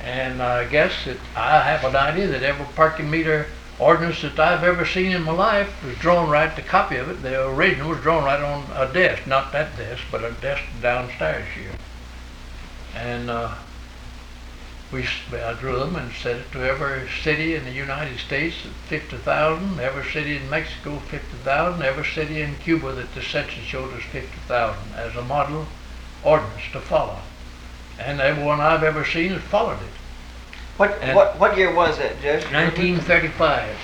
And I guess that I have an idea that every parking meter ordinance that I've ever seen in my life was drawn right. The copy of it, the original, was drawn right on a desk, not that desk, but a desk downstairs here. And I drew them and sent it to every city in the United States, 50,000, every city in Mexico, 50,000, every city in Cuba that the census showed us 50,000 as a model ordinance to follow. And everyone I've ever seen has followed it. What year was that, Judge? 1935.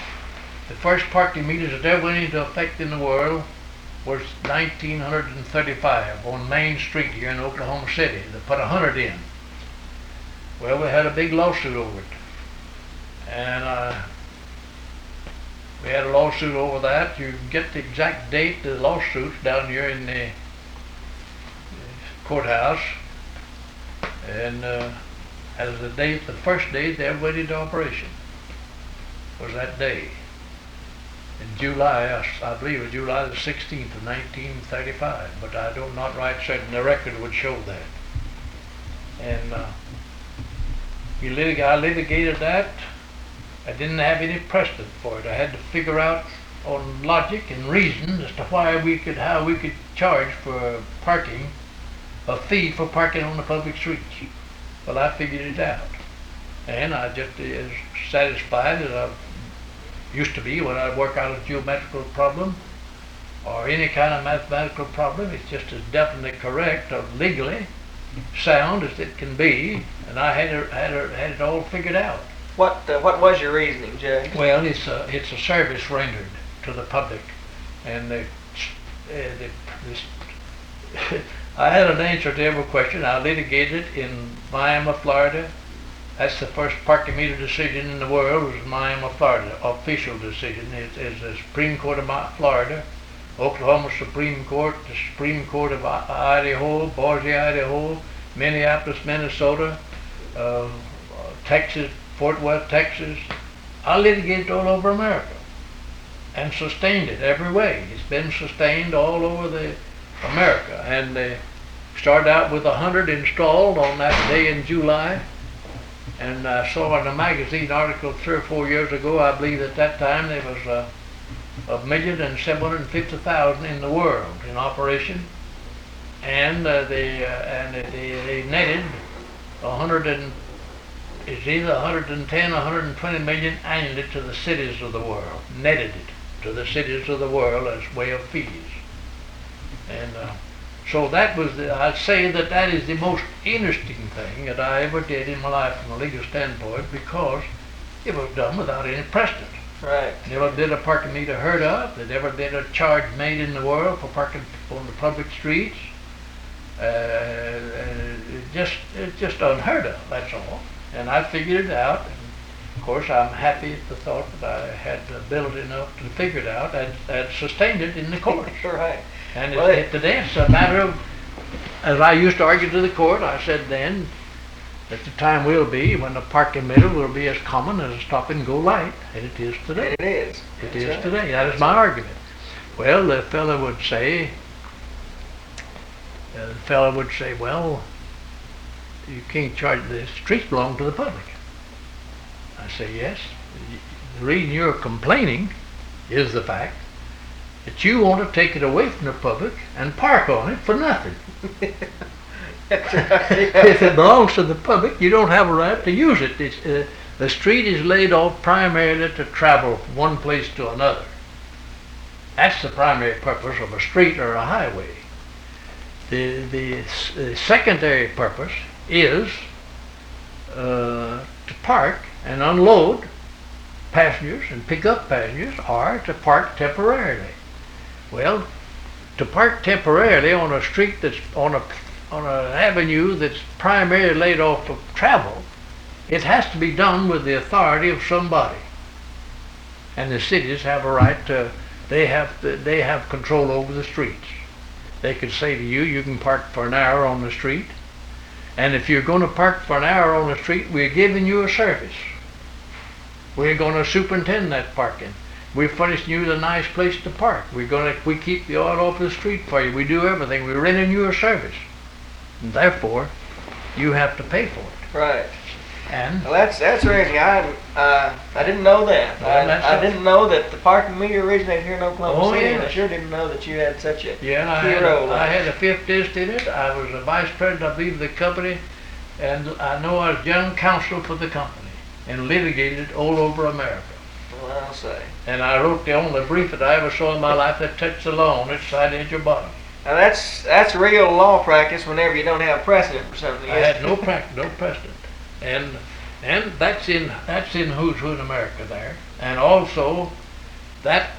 The first parking meters that ever went into effect in the world was 1935 on Main Street here in Oklahoma City. They put 100 in. Well, we had a big lawsuit over it. And we had a lawsuit over that. You can get the exact date of the lawsuits down here in the courthouse. And as the first day they ever went into operation was that day. In July, I believe it was July the 16th of 1935, but I do not write certain. The record would show that. And I litigated that. I didn't have any precedent for it. I had to figure out on logic and reason as to how we could charge for parking, a fee for parking on the public streets. Well, I figured it out, and I just as satisfied as I used to be when I work out a geometrical problem or any kind of mathematical problem. It's just as definitely correct or legally sound as it can be, and I had it all figured out. What was your reasoning, Judge? Well, it's a service rendered to the public, and I had an answer to every question. I litigated it in Miami, Florida. That's the first parking meter decision in the world. Was Miami, Florida, official decision. It's the Supreme Court of Florida, Oklahoma Supreme Court, the Supreme Court of Idaho, Boise, Idaho, Minneapolis, Minnesota, Texas, Fort Worth, Texas. I litigated all over America. and sustained it every way. It's been sustained all over the America, and they started out with 100 installed on that day in July. And I saw in a magazine article 3 or 4 years ago, I believe at that time there was 1,750,000 in the world in operation, and they netted 100 and it's either 110 or 120 million annually to the cities of the world, netted it to the cities of the world as way of fees. And so that was, I'd say that is the most interesting thing that I ever did in my life from a legal standpoint, because it was done without any precedent. Right. Never did a parking meter heard of. They never did a charge made in the world for parking on the public streets. It's just unheard of, that's all. And I figured it out. And of course, I'm happy at the thought that I had the ability enough to figure it out and sustained it in the courts. Right. And today it's a matter of, as I used to argue to the court, I said then that the time will be when the parking meter will be as common as a stop and go light, and it is today. And it is. It is today. That is my argument. Well, the fellow would say, well, you can't charge, the streets belong to the public. I say, yes. The reason you're complaining is the fact that you want to take it away from the public and park on it for nothing. That's right. If it belongs to the public, you don't have a right to use it. The street is laid off primarily to travel from one place to another. That's the primary purpose of a street or a highway. The secondary purpose is to park and unload passengers and pick up passengers, or to park temporarily. Well, to park temporarily on a street that's on an avenue that's primarily laid off for travel, it has to be done with the authority of somebody. And the cities have a right to, they have control over the streets. They could say to you, you can park for an hour on the street, and if you're going to park for an hour on the street, we're giving you a service. We're going to superintend that parking. We're furnishing you a nice place to park. We keep the oil off the street for you. We do everything. We're renting you a service. And therefore, you have to pay for it. Right. And well, that's interesting. I didn't know that. I didn't know that the parking meter originated here in Oklahoma City. Yeah. I sure didn't know that you had such a yeah, key role. I had a fifth disc in it. I was a vice president, I believe, of the company, and I know I was general counsel for the company and litigated all over America. Well, I'll say. And I wrote the only brief that I ever saw in my life that touched the law on its side edge or bottom. Now that's real law practice whenever you don't have precedent for something. I had no precedent, and that's in Who's Who in America there, and also that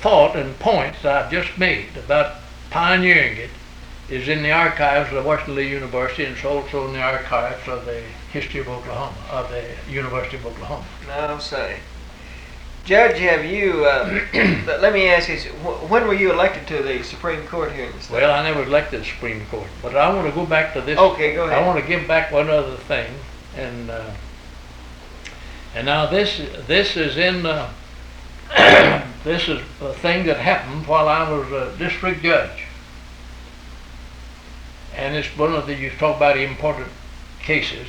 thought and points that I've just made about pioneering it is in the archives of Washington University, and it's also in the archives of the history of Oklahoma, of the University of Oklahoma. No, say. Judge, have you, let me ask you, when were you elected to the Supreme Court here in the state? Well, I never was elected to the Supreme Court, but I want to go back to this. Okay, go ahead. I want to give back one other thing, and now this is in this is a thing that happened while I was a district judge, and it's one of the, you talk about important cases.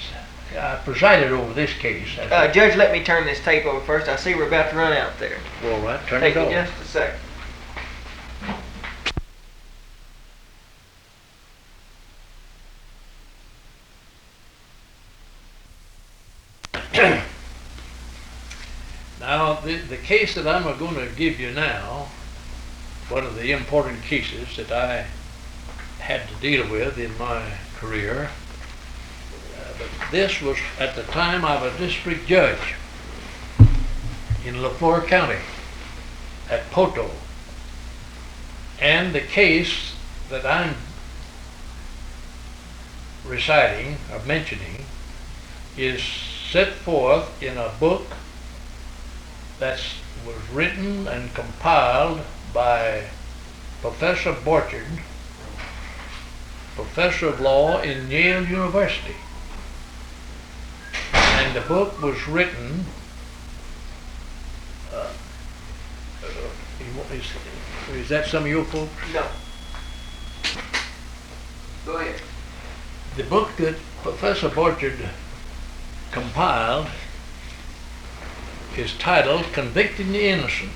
I presided over this case. Judge, let me turn this tape over first. I see we're about to run out there. All right, turn Take it over. just a second. Now, the case that I'm going to give you now, one of the important cases that I had to deal with in my career, but this was at the time I was district judge in LaFleur County at Poto. And the case that I'm reciting or mentioning is set forth in a book that was written and compiled by Professor Borchard, professor of law in Yale University. And And the book was written, is that some of your folks? No. Go ahead. The book that Professor Borchard compiled is titled Convicting the Innocent.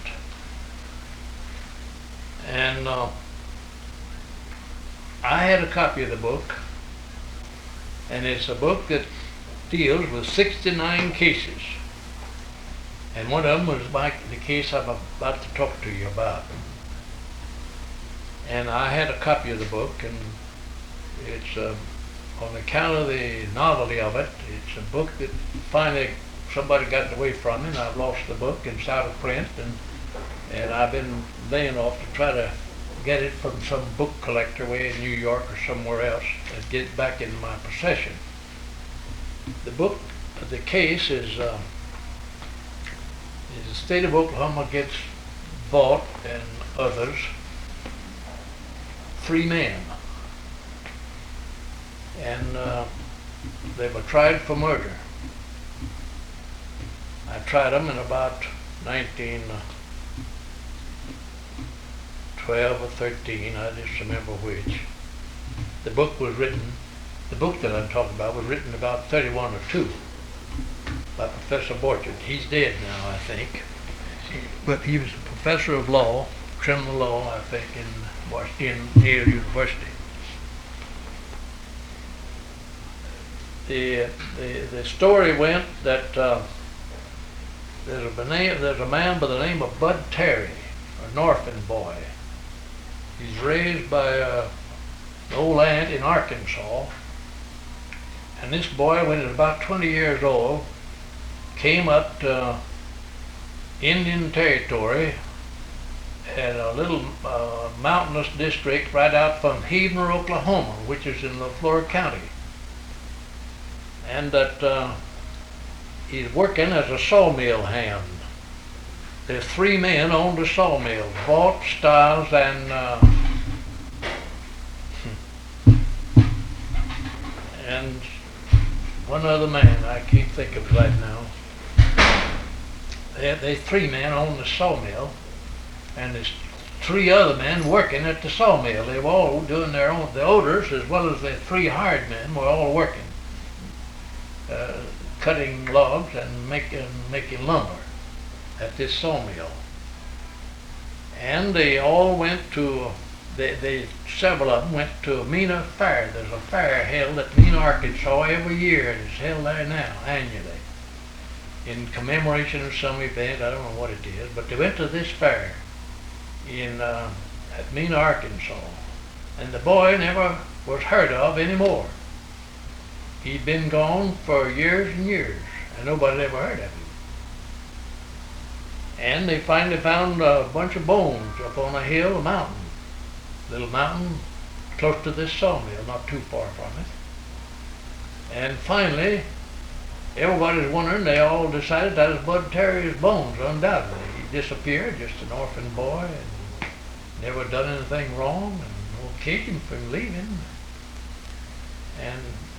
And I had a copy of the book, and it's a book that deals with 69 cases. And one of them was the case I'm about to talk to you about. And I had a copy of the book, and it's on account of the novelty of it, it's a book that finally somebody got away from me, and I've lost the book and it's out of print, and I've been laying off to try to get it from some book collector way in New York or somewhere else and get it back in my possession. The book, the case is the state of Oklahoma against Vaught and others, 3 men. And they were tried for murder. I tried them in about 1912 or 13, I just remember which. The book that I'm talking about was written about 31 or 2 by Professor Borchard. He's dead now, I think. But he was a professor of law, criminal law, I think, in Yale University. The story went that there's a man by the name of Bud Terry, an orphan boy. He's raised by an old aunt in Arkansas, and this boy, when he was about 20 years old, came up to Indian Territory at a little mountainous district right out from Heaver, Oklahoma, which is in LaFleur County. And that he's working as a sawmill hand. There's 3 men owned the sawmill, Vaught, Stiles, and one other man, I can't think of it right now. They 3 men owned the sawmill, and there's 3 other men working at the sawmill. They were all doing their own, the owners as well as the 3 hired men were all working. Cutting logs and making lumber at this sawmill. And they all went to, several of them went to Mena Fair. There's a fair held at Mena, Arkansas every year, and it's held there now, annually, in commemoration of some event. I don't know what it is, but they went to this fair at Mena, Arkansas, and the boy never was heard of anymore. He'd been gone for years and years, and nobody ever heard of him. And they finally found a bunch of bones up on a hill, a mountain, little mountain close to this sawmill, not too far from it. And finally, everybody's wondering, they all decided that was Bud Terry's bones, undoubtedly. He disappeared, just an orphan boy, and never done anything wrong, and no occasion for him leaving.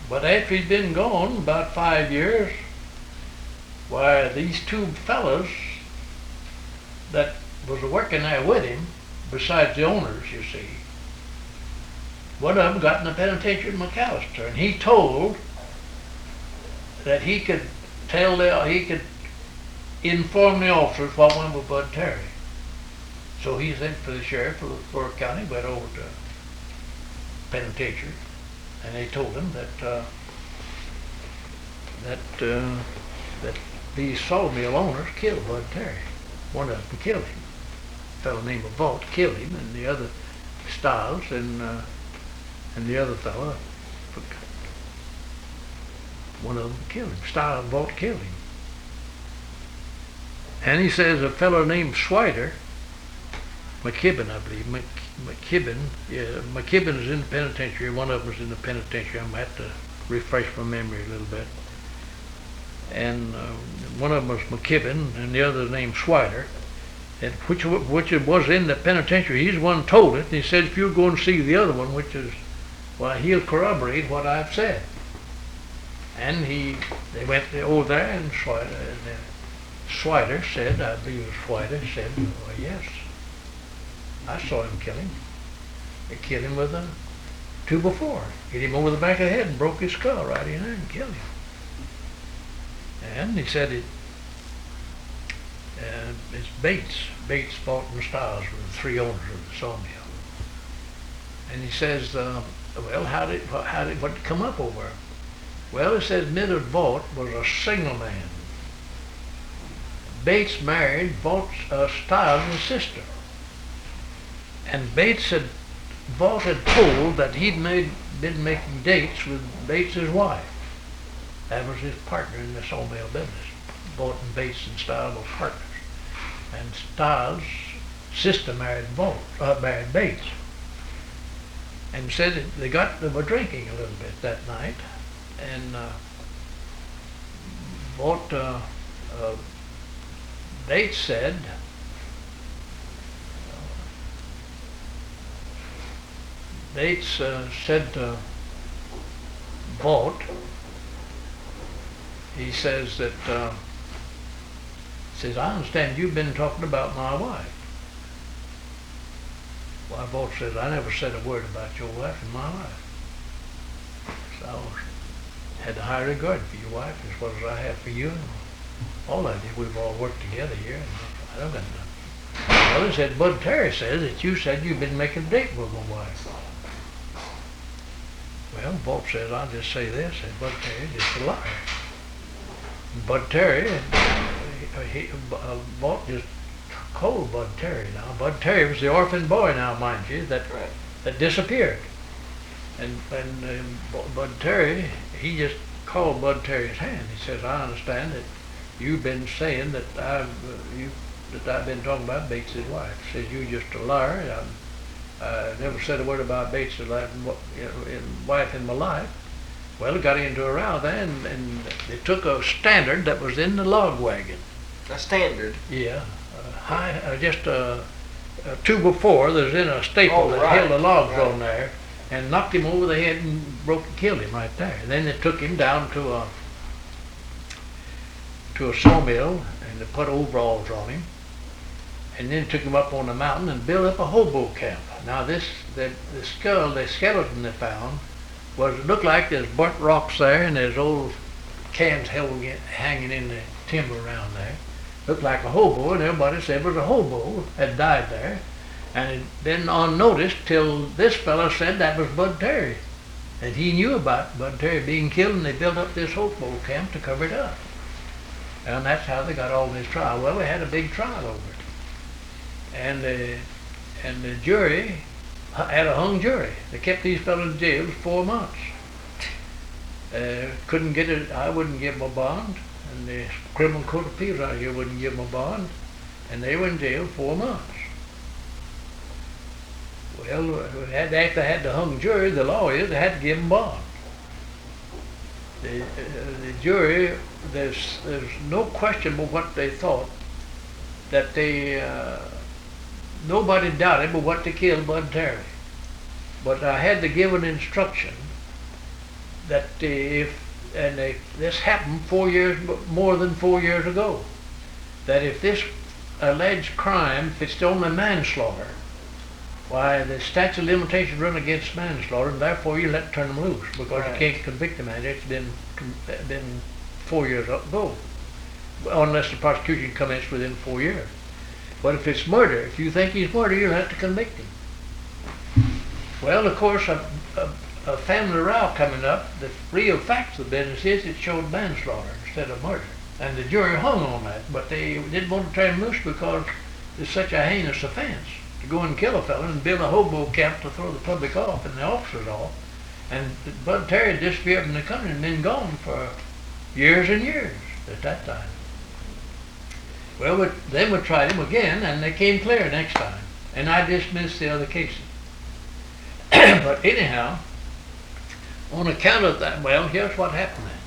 But after he'd been gone about 5 years, why, these 2 fellows that was working there with him, besides the owners, you see, one of them got in the penitentiary in McAllister, and he told that he could inform the officers what went with Bud Terry. So he sent for the sheriff of LaFleur County, went over to penitentiary, and they told him that these sawmill owners killed Bud Terry. One of them killed him. A fellow named Vaught killed him, and the other Stiles and the other fellow, one of them killed him. Stiles and Vaught killed him. And he says a fellow named Swider, McKibben, I believe, McKibben is in the penitentiary. One of them is in the penitentiary. I'm going to have to refresh my memory a little bit. And one of them was McKibben, and the other is named Swider, and which was in the penitentiary. He's the one who told it, and he said, if you'll go and see the other one, which is, well, he'll corroborate what I've said. And they went over there, and Swider said, I believe it was Swider, said, well, yes, I saw him kill him. They killed him with a 2x4. Hit him over the back of the head and broke his skull right in there and killed him. And he said it's Bates. Bates, Vaught, and Stiles were the three owners of the sawmill. And he says, well, what did it come up over? Well, it says Millard Vaught was a signalman. Bates married Stiles' sister. And Vaught had told that he'd been making dates with Bates' wife. That was his partner in the sawmill business. Vaught and Bates and Stiles were partners. And Stiles' sister married Bates. And said that they were drinking a little bit that night. And Bates said, said to Vaught, he says that, I understand you've been talking about my wife. Well, Vaught says, I never said a word about your wife and my wife. So I had the high regard for your wife as well as I have for you. And all of you, we've all worked together here. And I don't got nothing. Well, he said, Bud Terry says that you said you've been making a date with my wife. Well, Vaught says, I'll just say this, that Bud Terry's just a liar. And Bud Terry, Vaught just called Bud Terry now. Bud Terry was the orphan boy now, mind you, that disappeared. And Bud Terry, he just called Bud Terry's hand. He says, I understand that you've been saying that I've been talking about Bates' wife. He says, you're just a liar. I never said a word about Bates' wife in my life. Well, it got into a row there, and they took a standard that was in the log wagon. A standard? Yeah, just a 2x4 that was in a staple that held the logs on there, and knocked him over the head and killed him right there. And then they took him down to a sawmill, and they put overalls on him, and then took him up on the mountain and built up a hobo camp. Now the skeleton they found it looked like there's burnt rocks there, and there's old cans hanging in the timber around there. Looked like a hobo, and everybody said it was a hobo had died there. And it had been unnoticed till this fellow said that was Bud Terry. And he knew about Bud Terry being killed, and they built up this hobo camp to cover it up. And that's how they got all this trial. Well, they had a big trial over it. And the jury had a hung jury. They kept these fellows in jail for 4 months. Couldn't get it. I wouldn't give them a bond, and the criminal court of appeals out here wouldn't give them a bond, and they were in jail 4 months. Well, after they had the hung jury, the lawyers had to give them bond. The jury, there's no question about what they thought, that nobody doubted but what they killed Bud Terry. But I had to give an instruction that this happened more than 4 years ago, that if this alleged crime, if it's only manslaughter, why the statute of limitations run against manslaughter, and therefore you turn them loose, because you can't convict them, and it's been 4 years ago, unless the prosecution commenced within 4 years. But if it's murder, if you think he's murder, you'll have to convict him. Well, of course, a family row coming up, the real facts of the business is it showed manslaughter instead of murder. And the jury hung on that, but they didn't want to turn him loose because it's such a heinous offense to go and kill a fellow and build a hobo camp to throw the public off and the officers off. And Bud Terry disappeared from the country and been gone for years and years at that time. Well, then we tried him again, and they came clear next time. And I dismissed the other cases. But anyhow, on account of that, well, here's what happened then.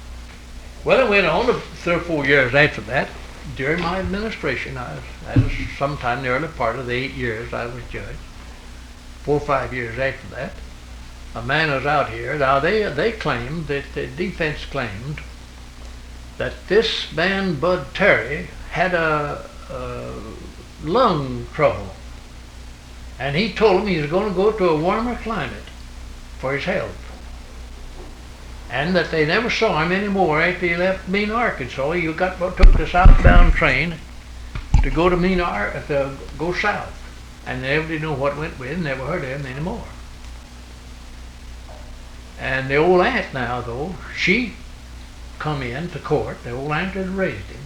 Well, it went on to 3 or 4 years after that. During my administration, that was sometime in the early part of the 8 years I was judge. 4 or 5 years after that, a man was out here. Now they claimed that the defense claimed that this man Bud Terry had a lung trouble, and he told him he was going to go to a warmer climate for his health, and that they never saw him anymore after he left Mena, Arkansas. He took the southbound train to go to Mena, to go south, and nobody knew what went with him. Never heard of him anymore. And the old aunt now, though, she come in to court. The old aunt had raised him,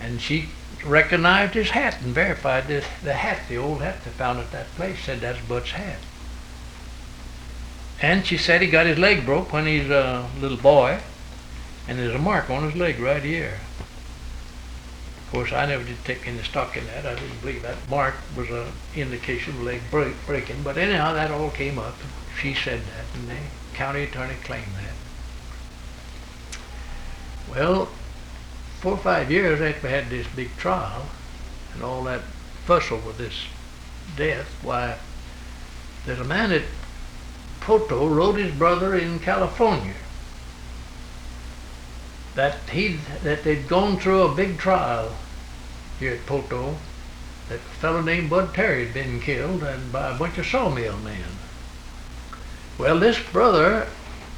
and she recognized his hat and verified the hat, the old hat they found at that place, said that's Bud's hat. And she said he got his leg broke when he's a little boy, and there's a mark on his leg right here. Of course, I never did take any stock in that. I didn't believe that mark was an indication of leg breaking. But anyhow, that all came up. She said that, and the county attorney claimed that. Well, 4 or 5 years after we had this big trial and all that fuss over this death, why, there's a man at Poto wrote his brother in California that they'd gone through a big trial here at Poto, that a fellow named Bud Terry had been killed and by a bunch of sawmill men. Well, this brother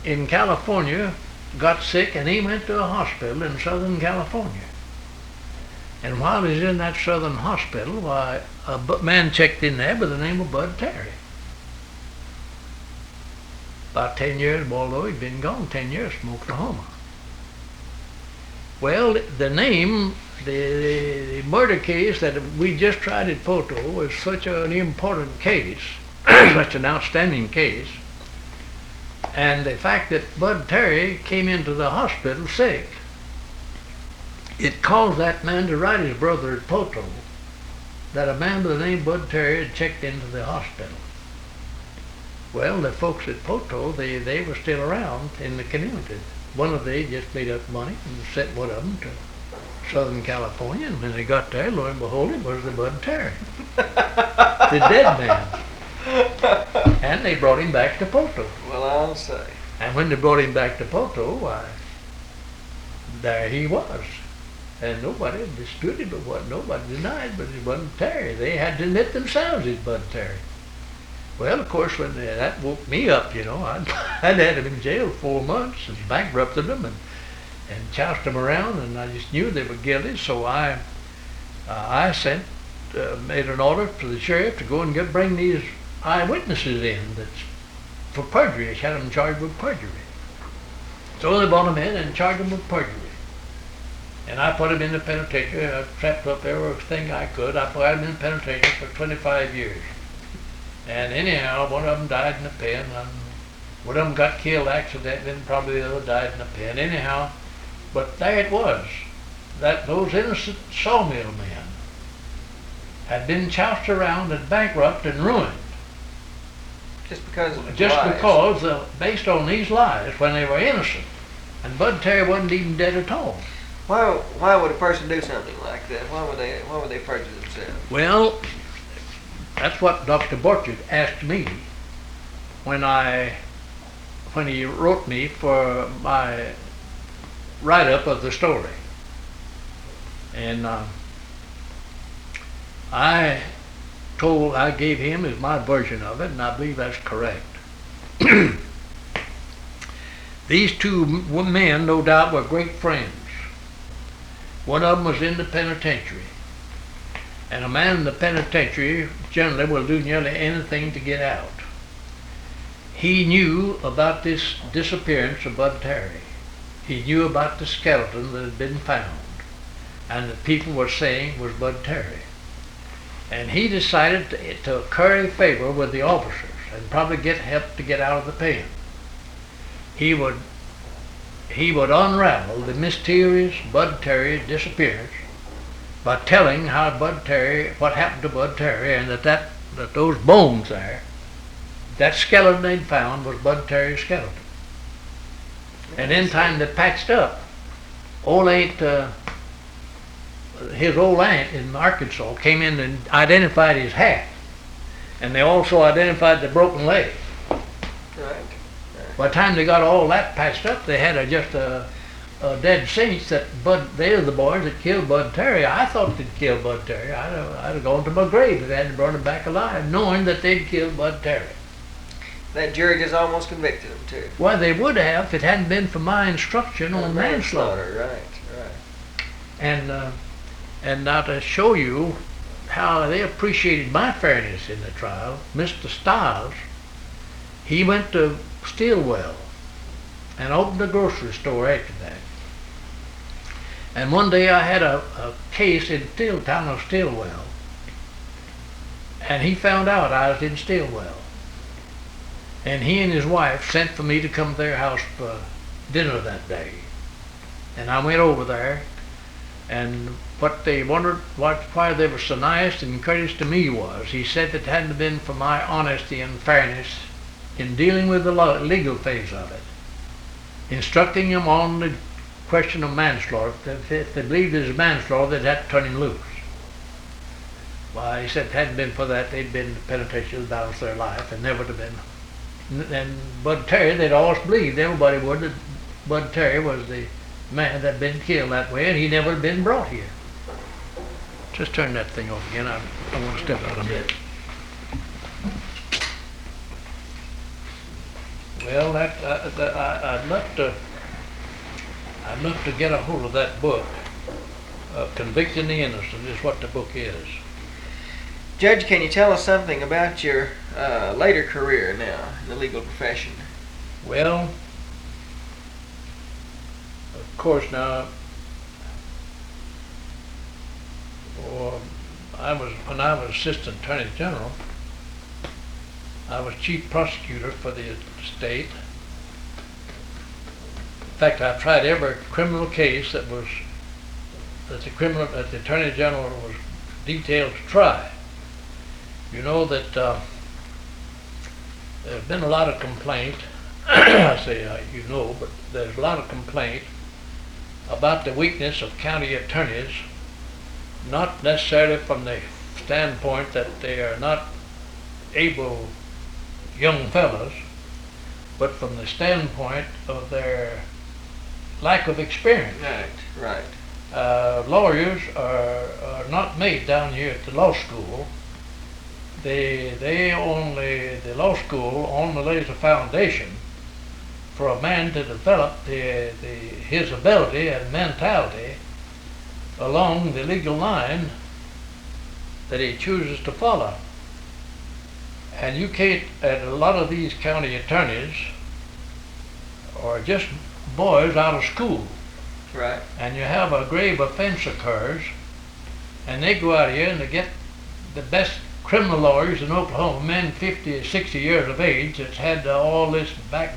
in California got sick, and he went to a hospital in Southern California. And while he was in that Southern hospital, why, a man checked in there by the name of Bud Terry. About 10 years, although he'd been gone 10 years from Oklahoma. Well, the name, the murder case that we just tried at Poto was such an important case, such an outstanding case, and the fact that Bud Terry came into the hospital sick, it caused that man to write his brother at Poto that a man by the name of Bud Terry had checked into the hospital. Well, the folks at Poto, they were still around in the community. One of them just made up money and sent one of them to Southern California, and when they got there, lo and behold, it was the Bud Terry, the dead man. And they brought him back to Poto. Well, I'll say. And when they brought him back to Poto, why, there he was. And nobody disputed, but what nobody denied, but it wasn't Terry. They had to admit themselves it wasn't Terry. Well, of course, when that woke me up, you know, I'd had him in jail 4 months and bankrupted them and choused them around, and I just knew they were guilty, so I made an order to the sheriff to go and bring these eyewitnesses in that's for perjury. I had them charged with perjury. So they brought them in and charged them with perjury. And I put them in the penitentiary. I trapped up everything I could. I put them in the penitentiary for 25 years. And anyhow, one of them died in the pen. One of them got killed accidentally, and probably the other died in the pen. Anyhow, but there it was, that those innocent sawmill men had been choused around and bankrupted and ruined. Just because of based on these lies, when they were innocent. And Bud Terry wasn't even dead at all. Why would a person do something like that? Why would they perjure themselves? Well, that's what Dr. Borchard asked me when he wrote me for my write-up of the story. And I gave him as my version of it, and I believe that's correct. These two men, no doubt, were great friends. One of them was in the penitentiary. And a man in the penitentiary generally will do nearly anything to get out. He knew about this disappearance of Bud Terry. He knew about the skeleton that had been found and that people were saying was Bud Terry. And he decided to curry favor with the officers and probably get help to get out of the pen. He would unravel the mysterious Bud Terry disappearance by telling what happened to Bud Terry, and that those bones there, that skeleton they'd found was Bud Terry's skeleton. And in time they patched up. His old aunt in Arkansas came in and identified his hat, and they also identified the broken leg. Right. By the time they got all that patched up, they had just a dead saints that they're the boys that killed Bud Terry. I thought they'd killed Bud Terry. I'd have gone to my grave if they hadn't brought him back alive, knowing that they'd killed Bud Terry. That jury just almost convicted him too. Well, they would have if it hadn't been for my instruction on manslaughter. Right. And now to show you how they appreciated my fairness in the trial, Mr. Stiles, he went to Stillwell and opened a grocery store after that. And one day I had a case in town of Stillwell, and he found out I was in Stillwell. And he and his wife sent for me to come to their house for dinner that day. And I went over there, and what they wondered why they were so nice and courteous to me was, he said that it hadn't been for my honesty and fairness in dealing with the legal phase of it, instructing him on the question of manslaughter. If they believed it was manslaughter, they'd have to turn him loose. Well, he said if it hadn't been for that, they'd been in the penitentiary the balance of their life and never would have been. And Bud Terry, they'd always believed, everybody would, that Bud Terry was the man that had been killed that way, and he never had been brought here. Just turn that thing off again. I want to step out a bit. Well, I'd love to get a hold of that book. Convicting the Innocent is what the book is. Judge, can you tell us something about your later career now in the legal profession? Well, of course now, when I was Assistant Attorney General, I was Chief Prosecutor for the state. In fact, I tried every criminal case that the Attorney General was detailed to try. You know that there's been a lot of complaint, I say you know, but there's a lot of complaint about the weakness of county attorneys, not necessarily from the standpoint that they are not able young fellows, but from the standpoint of their lack of experience. Right. Lawyers are not made down here at the law school. The law school only lays a foundation for a man to develop his ability and mentality along the legal line that he chooses to follow. And you can't, and a lot of these county attorneys are just boys out of school. Right. And you have a grave offense occurs, and they go out here and they get the best criminal lawyers in Oklahoma, men 50 or 60 years of age that's had all this back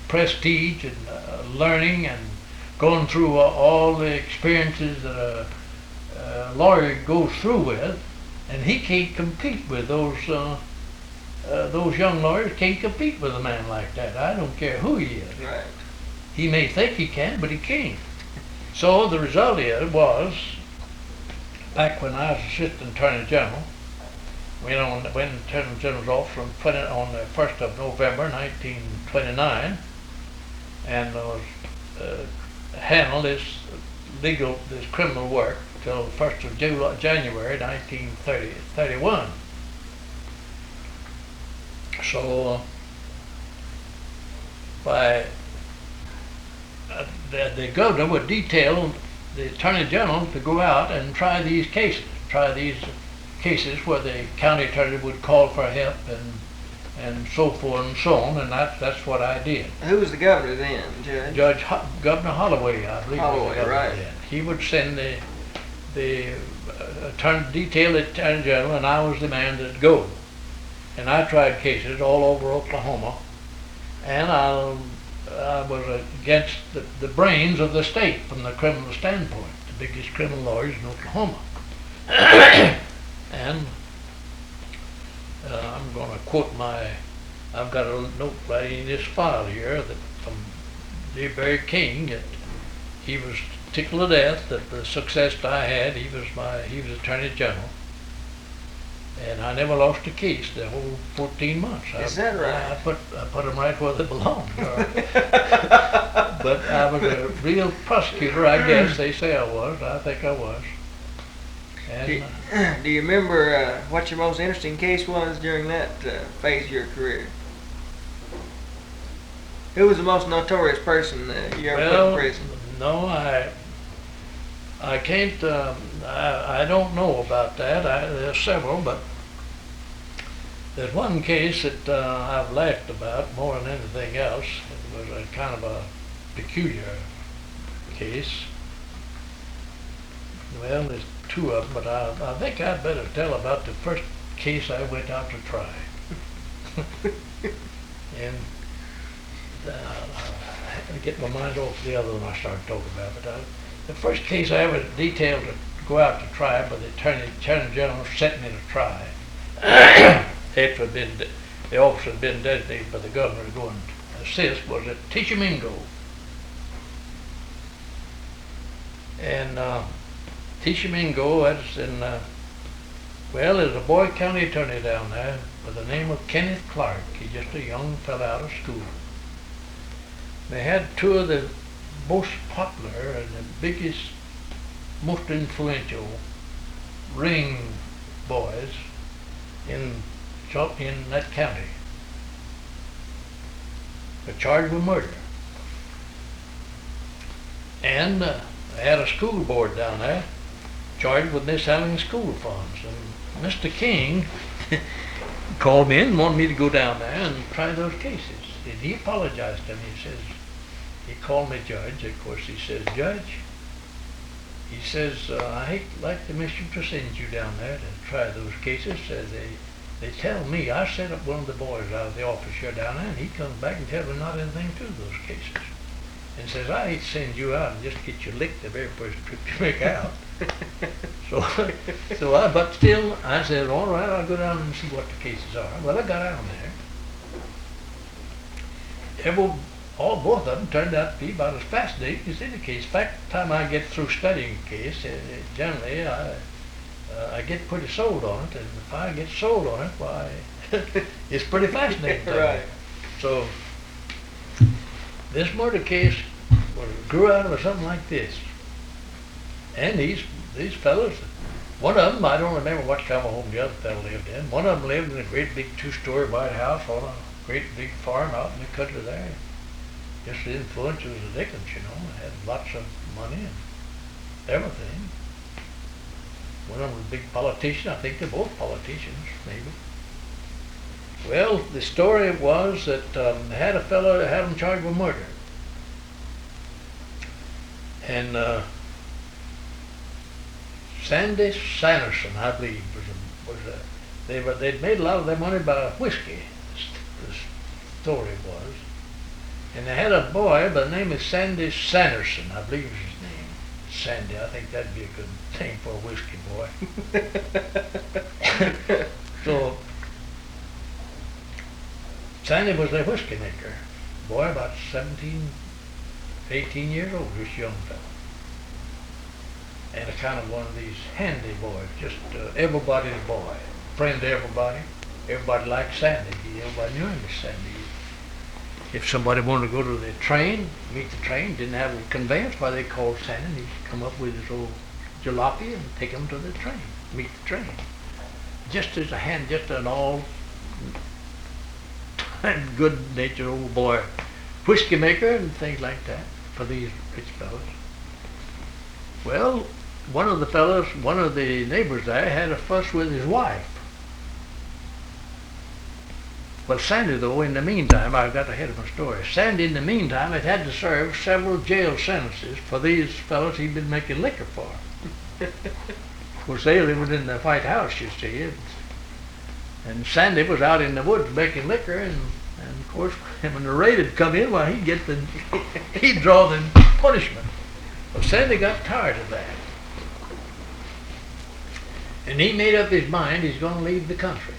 prestige and learning and going through all the experiences that a lawyer goes through with, and he can't compete with those young lawyers can't compete with a man like that. I don't care who he is. Right. He may think he can, but he can't. So the result was, back when I was Assistant Attorney General, when the Attorney General's office on the 1st of November 1929, and handled this criminal work till 1st of January 1931. So the governor would detail the Attorney General to go out and try these cases where the county attorney would call for help and so forth and so on, and that's what I did. Who was the governor then, Judge? Governor Holloway, I believe. Holloway, was the governor right. then. He would send the detailed Attorney General, and I was the man that'd go. And I tried cases all over Oklahoma, and I was against the brains of the state from the criminal standpoint, the biggest criminal lawyers in Oklahoma. And I'm going to quote I've got a note right in this file here that from Barry King that he was tickled to death that the success that I had. He was Attorney General. And I never lost a case the whole 14 months. Is that right? I put them right where they belonged. But I was a real prosecutor, I guess. They say I was. I think I was. And do you remember what your most interesting case was during that phase of your career? Who was the most notorious person you ever put in prison? No, I can't. I don't know about that. There's several, but there's one case that I've laughed about more than anything else. It was a kind of a peculiar case. Well, there's two of them, but I think I'd better tell about the first case I went out to try. And I get my mind off the other one I started talking about. But the first case I ever detailed to go out to try, but the attorney general sent me to try. After the officer had been designated by the governor to go and assist, was at Tishomingo. And Tishomingo, that's in, well, there's a boy county attorney down there by the name of Kenneth Clark. He's just a young fellow out of school. They had two of the most popular and the biggest, most influential ring boys in that county. They're charged with murder. And they had a school board down there charged with mishandling school funds. And Mr. King called me in and wanted me to go down there and try those cases. And he apologized to me. He called me judge. Of course, he says, Judge, he says, I hate like the mission to send you down there to try those cases. Says they tell me, I set up one of the boys out of the office here down there, and he comes back and tells me not anything to those cases. And says, I hate to send you out and just get you licked the very first trip you make out. But still, I said, all right, I'll go down and see what the cases are. Well, I got down there. Both of them turned out to be about as fascinating as any case. In fact, the time I get through studying a case, generally I get pretty sold on it, and if I get sold on it, why, it's pretty fascinating. Right. So, this murder case grew out of something like this. And these fellows, one of them, I don't remember what kind of home the other fellow lived in. One of them lived in a great big 2-story white house on a great big farm out in the country there. Just the influence of the Dickens, you know. They had lots of money and everything. One of them was a big politician. I think they're both politicians, maybe. Well, the story was that they had a fellow that had him charged with murder. And Sandy Sanderson, I believe, they'd made a lot of their money by whiskey, the story was. And they had a boy by the name of Sandy Sanderson, I believe was his name. Sandy, I think that'd be a good name for a whiskey boy. So, Sandy was a whiskey maker. Boy about 17, 18 years old, this young fellow. And a kind of one of these handy boys, just everybody's boy. Friend to everybody. Everybody liked Sandy. Everybody knew him as Sandy. If somebody wanted to go to the train, meet the train, didn't have a conveyance, why they called Sandy, and he'd come up with his old jalopy and take him to the train, meet the train. Just as just an all good-natured old boy, whiskey maker and things like that for these rich fellows. Well, one of the neighbors there had a fuss with his wife. Well, Sandy, though, in the meantime, I got ahead of my story. Sandy, in the meantime, had to serve several jail sentences for these fellows he'd been making liquor for. Of course, they lived in the White House, you see. And Sandy was out in the woods making liquor, and of course, when the raid had come in, well, he'd draw the punishment. Well, Sandy got tired of that. And he made up his mind he's going to leave the country.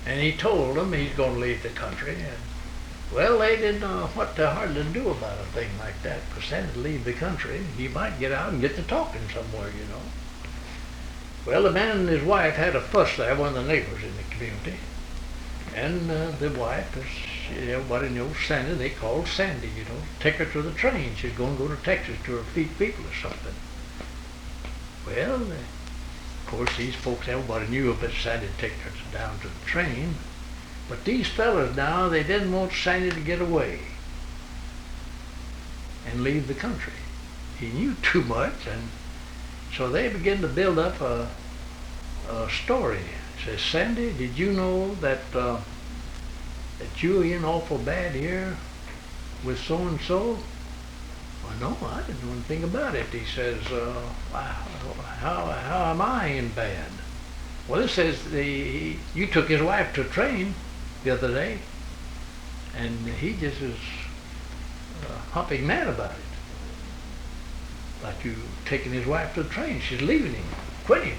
And he told them he's going to leave the country. And, well, they didn't know what to hardly do about a thing like that. For Sandy to leave the country, he might get out and get to talking somewhere, you know. Well, the man and his wife had a fuss there, one of the neighbors in the community. And the wife, everybody knows Sandy, they called Sandy, take her to the train. She's going to go to Texas to her feet people or something. Well, of course, these folks, everybody knew if Sandy would take her down to the train. But these fellas now, they didn't want Sandy to get away and leave the country. He knew too much, and so they began to build up a story. Says, Sandy, did you know that you're in awful bad here with so-and-so? Well, no, I didn't know anything about it. He says, how am I in bad? Well, it says you took his wife to a train the other day, and he just is hopping mad about it. Like you taking his wife to the train. She's leaving him, quit him.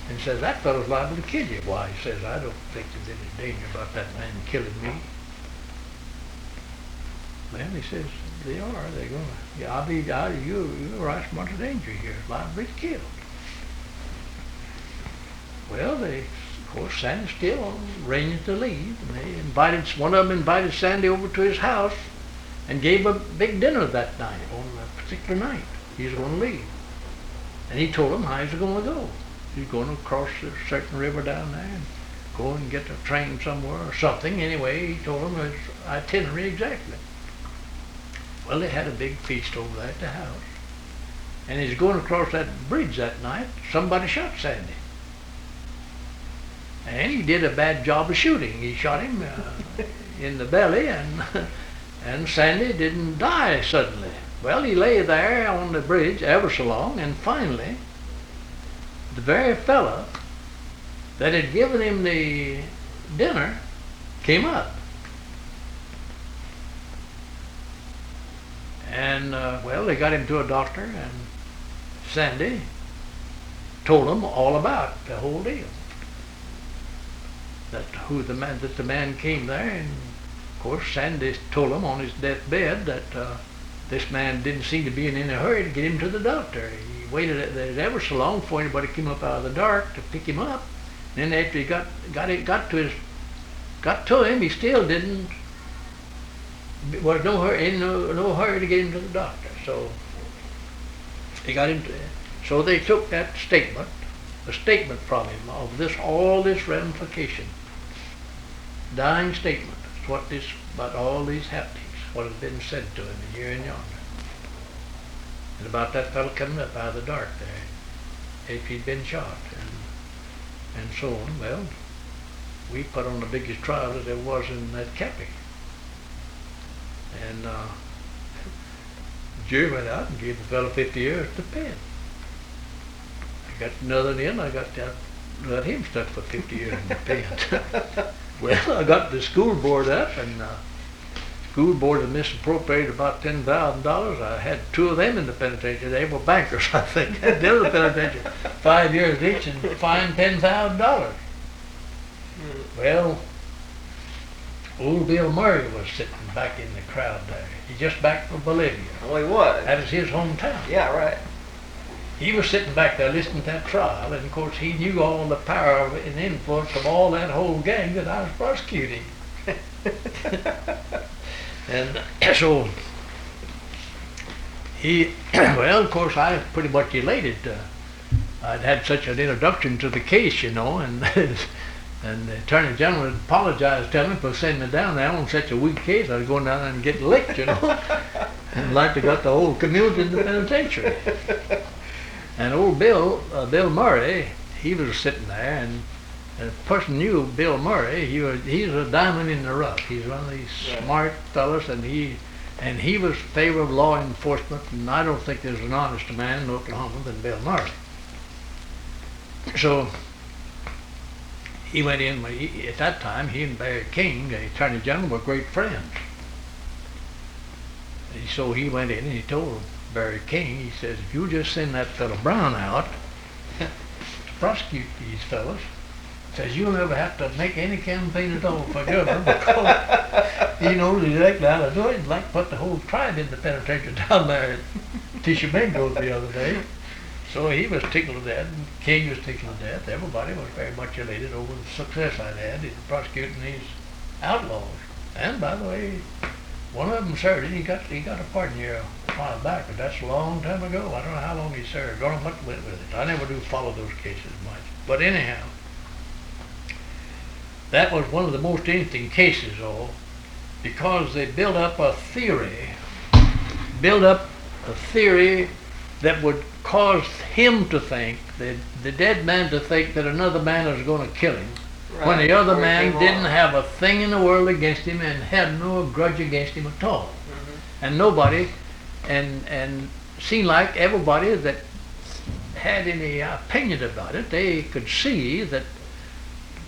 And says, that fellow's liable to kill you. Why, he says, I don't think there's any danger about that man killing me. Well, he says, they are. They're going to. Yeah, you're right, much of danger here. Liable to be killed. Well, of course, Sandy still arranged to leave. And one of them invited Sandy over to his house and gave a big dinner that night, on a particular night. He was going to leave. And he told them how he was going to go. He's going to cross a certain river down there and go and get a train somewhere or something. Anyway, he told them his itinerary exactly. Well, they had a big feast over there at the house. And he's going across that bridge that night. Somebody shot Sandy. And he did a bad job of shooting. He shot him in the belly, and Sandy didn't die suddenly. Well, he lay there on the bridge ever so long, and finally, the very fellow that had given him the dinner came up. And, well, they got him to a doctor, and Sandy told him all about the whole deal. That the man came there, and of course Sandy told him on his deathbed that this man didn't seem to be in any hurry to get him to the doctor. He waited ever so long before anybody came up out of the dark to pick him up. And then after he got to him, he still was no hurry to get him to the doctor. So they got him. So they took that statement, a statement from him of all this ramification. Dying statement. It's about all these happenings, what has been said to him here and yonder. And about that fellow coming up out of the dark there, if he'd been shot, and so on. Well, we put on the biggest trial that there was in that county. And the jury went out and gave the fellow 50 years to pen. I got another in, I got him stuck for 50 years in the pen. Well, I got the school board up, and school board had misappropriated about $10,000. I had two of them in the penitentiary. They were bankers, I think. They were in the penitentiary 5 years each and fined $10,000. Well, old Bill Murray was sitting back in the crowd there. He's just back from Bolivia. Oh, he was? That was his hometown. Yeah, right. He was sitting back there listening to that trial, and of course he knew all the power and influence of all that whole gang that I was prosecuting. And so well, of course I was pretty much elated. I'd had such an introduction to the case, and the Attorney General had apologized to me for sending me down there on such a weak case. I was going down there and getting licked, and like they got the whole community in the penitentiary. And old Bill Murray, he was sitting there, and a person knew Bill Murray. He's a diamond in the rough. He's one of these smart fellas, and he was in favor of law enforcement, and I don't think there's an honester man in Oklahoma than Bill Murray. So he went in, at that time, he and Barry King, the Attorney General, were great friends. And so he went in and he told Barry King, he says, if you just send that fellow Brown out to prosecute these fellas, says you'll never have to make any campaign at all for governor, because he knows exactly how to do it. He'd like to put the whole tribe in the penitentiary down there at Tishomingo the other day. So he was tickled to death, and King was tickled to death. Everybody was very much elated over the success I'd had in prosecuting these outlaws. And by the way, one of them served, and he got a pardon here a while back, but that's a long time ago. I don't know how long he served. Don't know what went with it. I never do follow those cases much. But anyhow, that was one of the most interesting cases, though, because they built up a theory that would cause him to think, the dead man to think that another man was going to kill him, Right. when the other Or man came didn't on. have a thing in the world against him and had no grudge against him at all. Mhm. And nobody, and seemed like everybody that had any opinion about it, they could see that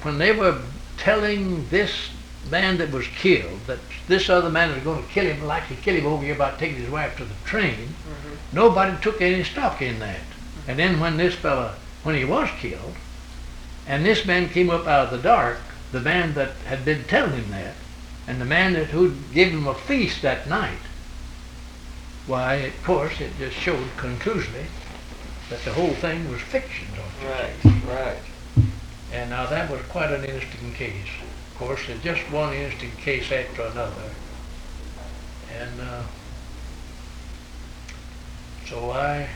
when they were telling this man that was killed that this other man was going to kill him, like to kill him over here about taking his wife to the train, Mhm. nobody took any stock in that. And then when this fella, when he was killed, and this man came up out of the dark, the man that had been telling him that, and the man that who'd given him a feast that night, why, of course, it just showed conclusively that the whole thing was fiction, don't you see? Right, right. And now that was quite an interesting case. Of course, it's just one interesting case after another. And so I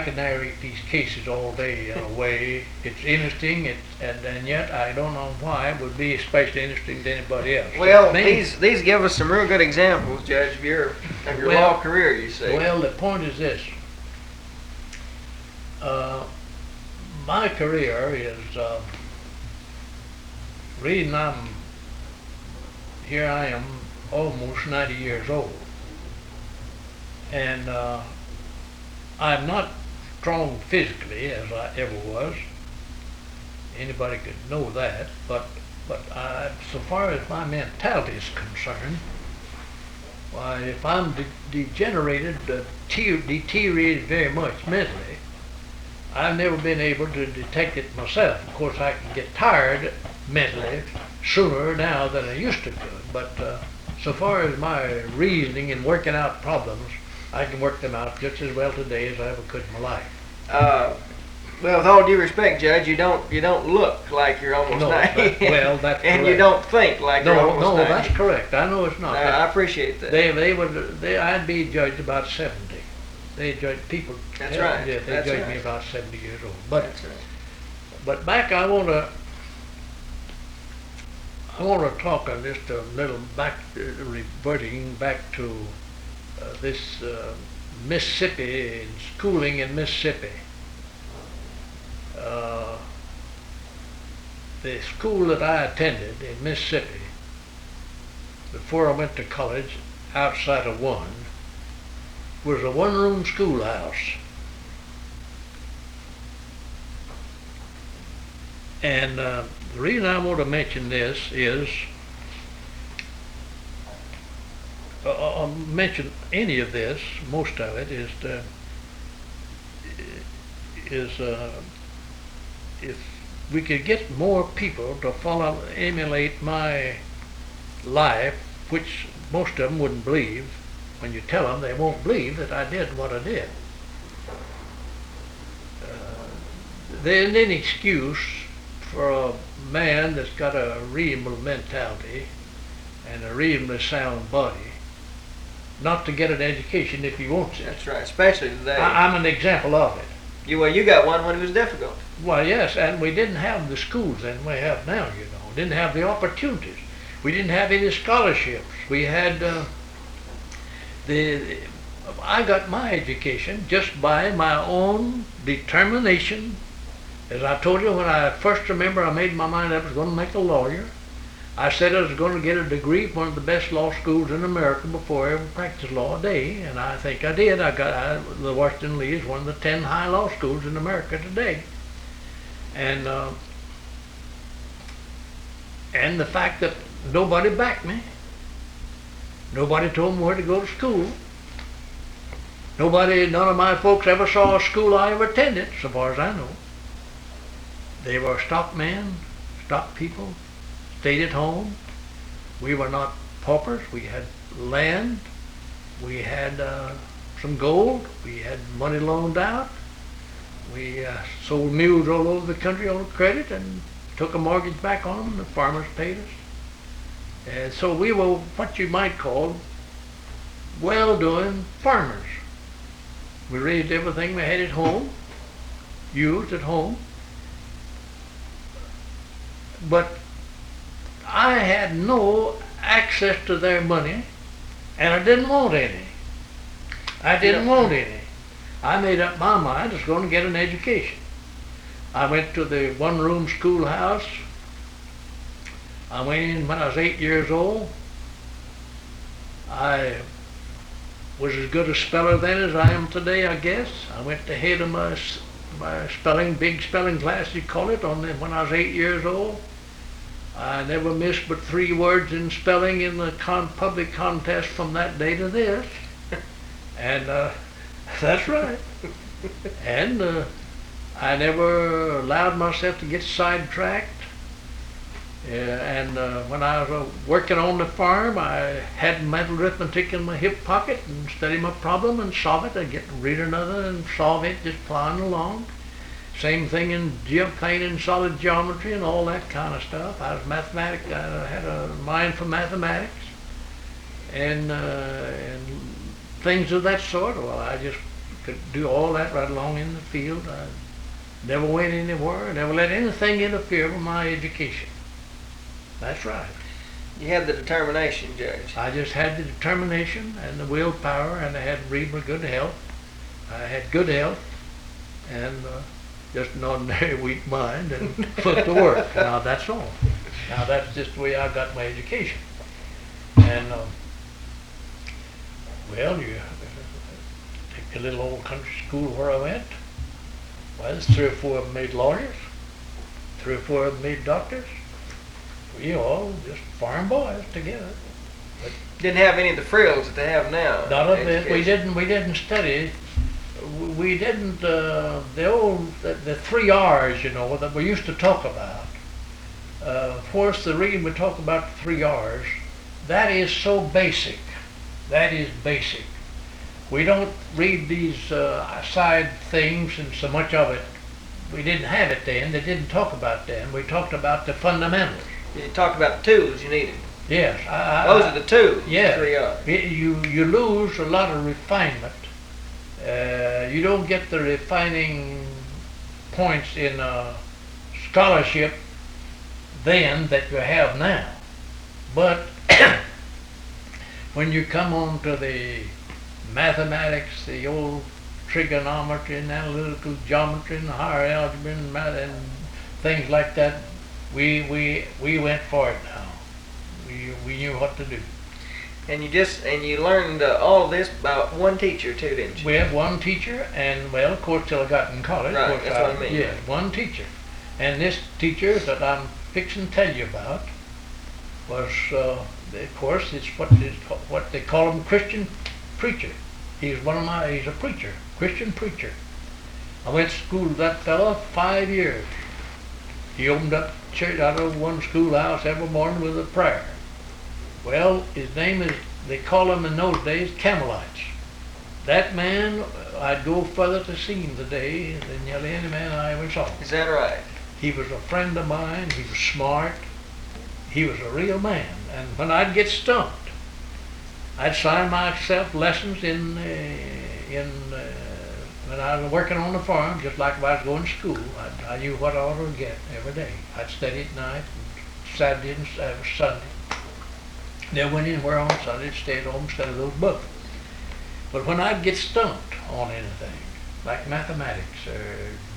could narrate these cases all day in a way. It's interesting, and yet I don't know why it would be especially interesting to anybody else. Well, Things- these give us some real good examples, Judge, of your Well- law career, you see. Well, the point is this. My career is, reason here I am almost 90 years old. And I'm not strong physically as I ever was. Anybody could know that, but so far as my mentality is concerned, why, if I'm degenerated, deteriorated very much mentally, I've never been able to detect it myself. Of course, I can get tired mentally sooner now than I used to could, but so far as my reasoning and working out problems, I can work them out just as well today as I ever could in my life. Well, with all due respect, Judge, you don't look like you're almost No, 90. well, that's and you correct. don't think like you're No, almost no, 90. that's correct. I know it's not. but I appreciate that. I'd be judged about 70. They judge people. That's yeah, right. Yeah, they That's judge right. me about 70 years old. But That's right. But back, I want to talk on just a little back, reverting back to this Mississippi and schooling in Mississippi. The school that I attended in Mississippi before I went to college, outside of one, was a one-room schoolhouse. And the reason I want to mention this is, I'll mention any of this, most of it, if we could get more people to emulate my life, which most of them wouldn't believe. When you tell them, they won't believe that I did what I did. There isn't any excuse for a man that's got a reasonable mentality and a reasonably sound body not to get an education if he wants it. That's right, especially today. I'm an example of it. You got one when it was difficult. Well, yes, and we didn't have the schools that we have now, you know. Didn't have the opportunities. We didn't have any scholarships. We had I got my education just by my own determination. As I told you, when I first remember, I made my mind up I was going to make a lawyer. I said I was going to get a degree at one of the best law schools in America before I ever practiced law a day, and I think I did. The Washington Lee is one of the 10 high law schools in America today. And the fact that nobody backed me, nobody told me where to go to school, none of my folks ever saw a school I ever attended, so far as I know. They were stockmen, stock people, stayed at home. We were not paupers. We had land. We had some gold. We had money loaned out. We sold mules all over the country on credit and took a mortgage back on them. The farmers paid us. And so we were what you might call well-doing farmers. We raised everything we had at home, used at home. But I had no access to their money, and I didn't want any. I didn't want any. I made up my mind I was going to get an education. I went to the one-room schoolhouse. I went in when I was 8 years old. I was as good a speller then as I am today, I guess. I went to head of my spelling, big spelling class, you call it, when I was 8 years old. I never missed but 3 words in spelling in the public contest from that day to this. And that's right. And I never allowed myself to get sidetracked. When I was working on the farm, I had mental arithmetic in my hip pocket and study my problem and solve it. I'd read another and solve it, just plowing along. Same thing in plane and solid geometry and all that kind of stuff. I was mathematic. I had a mind for mathematics and things of that sort. Well, I just could do all that right along in the field. I never went anywhere. I never let anything interfere with my education. That's right. You had the determination, Judge. I just had the determination and the willpower, and I had reasonably good health. I had good health and just an ordinary weak mind and put to work. Now that's all. Now that's just the way I got my education. And well, you take the little old country school where I went. Well, there's 3 or 4 of them made lawyers. 3 or 4 of them made doctors. We all just farm boys together. But didn't have any of the frills that they have now. Not of it. We didn't study. We didn't the 3 R's, you know, that we used to talk about. Of course, the reason we talk about the 3 R's, that is so basic. That is basic. We don't read these side things and so much of it. We didn't have it then. They didn't talk about then. We talked about the fundamentals. You talked about the tools you needed. Yes. Those are the tools. Yeah. 3 R's. You lose a lot of refinement. You don't get the refining points in scholarship then that you have now. But when you come on to the mathematics, the old trigonometry and analytical geometry and higher algebra and things like that, we went for it now. We knew what to do. And you learned all of this about one teacher too, didn't you? We had one teacher, and well, of course, till I got in college. Right, of course, that's what I mean. Yeah, one teacher. And this teacher that I'm fixing to tell you about was, of course, it's what they call him, Christian preacher. He's a preacher, Christian preacher. I went to school with that fellow 5 years. He opened up church out of one schoolhouse every morning with a prayer. Well, his name is, they call him in those days, Campbellites. That man, I'd go further to see him today than nearly any man I ever saw. Is that right? He was a friend of mine. He was smart. He was a real man. And when I'd get stumped, I'd sign myself lessons when I was working on the farm, just like if I was going to school. I knew what I ought to get every day. I'd study at night, and Saturday and Sunday. Never went anywhere on Sunday, stayed home and studied those books. But when I'd get stumped on anything, like mathematics or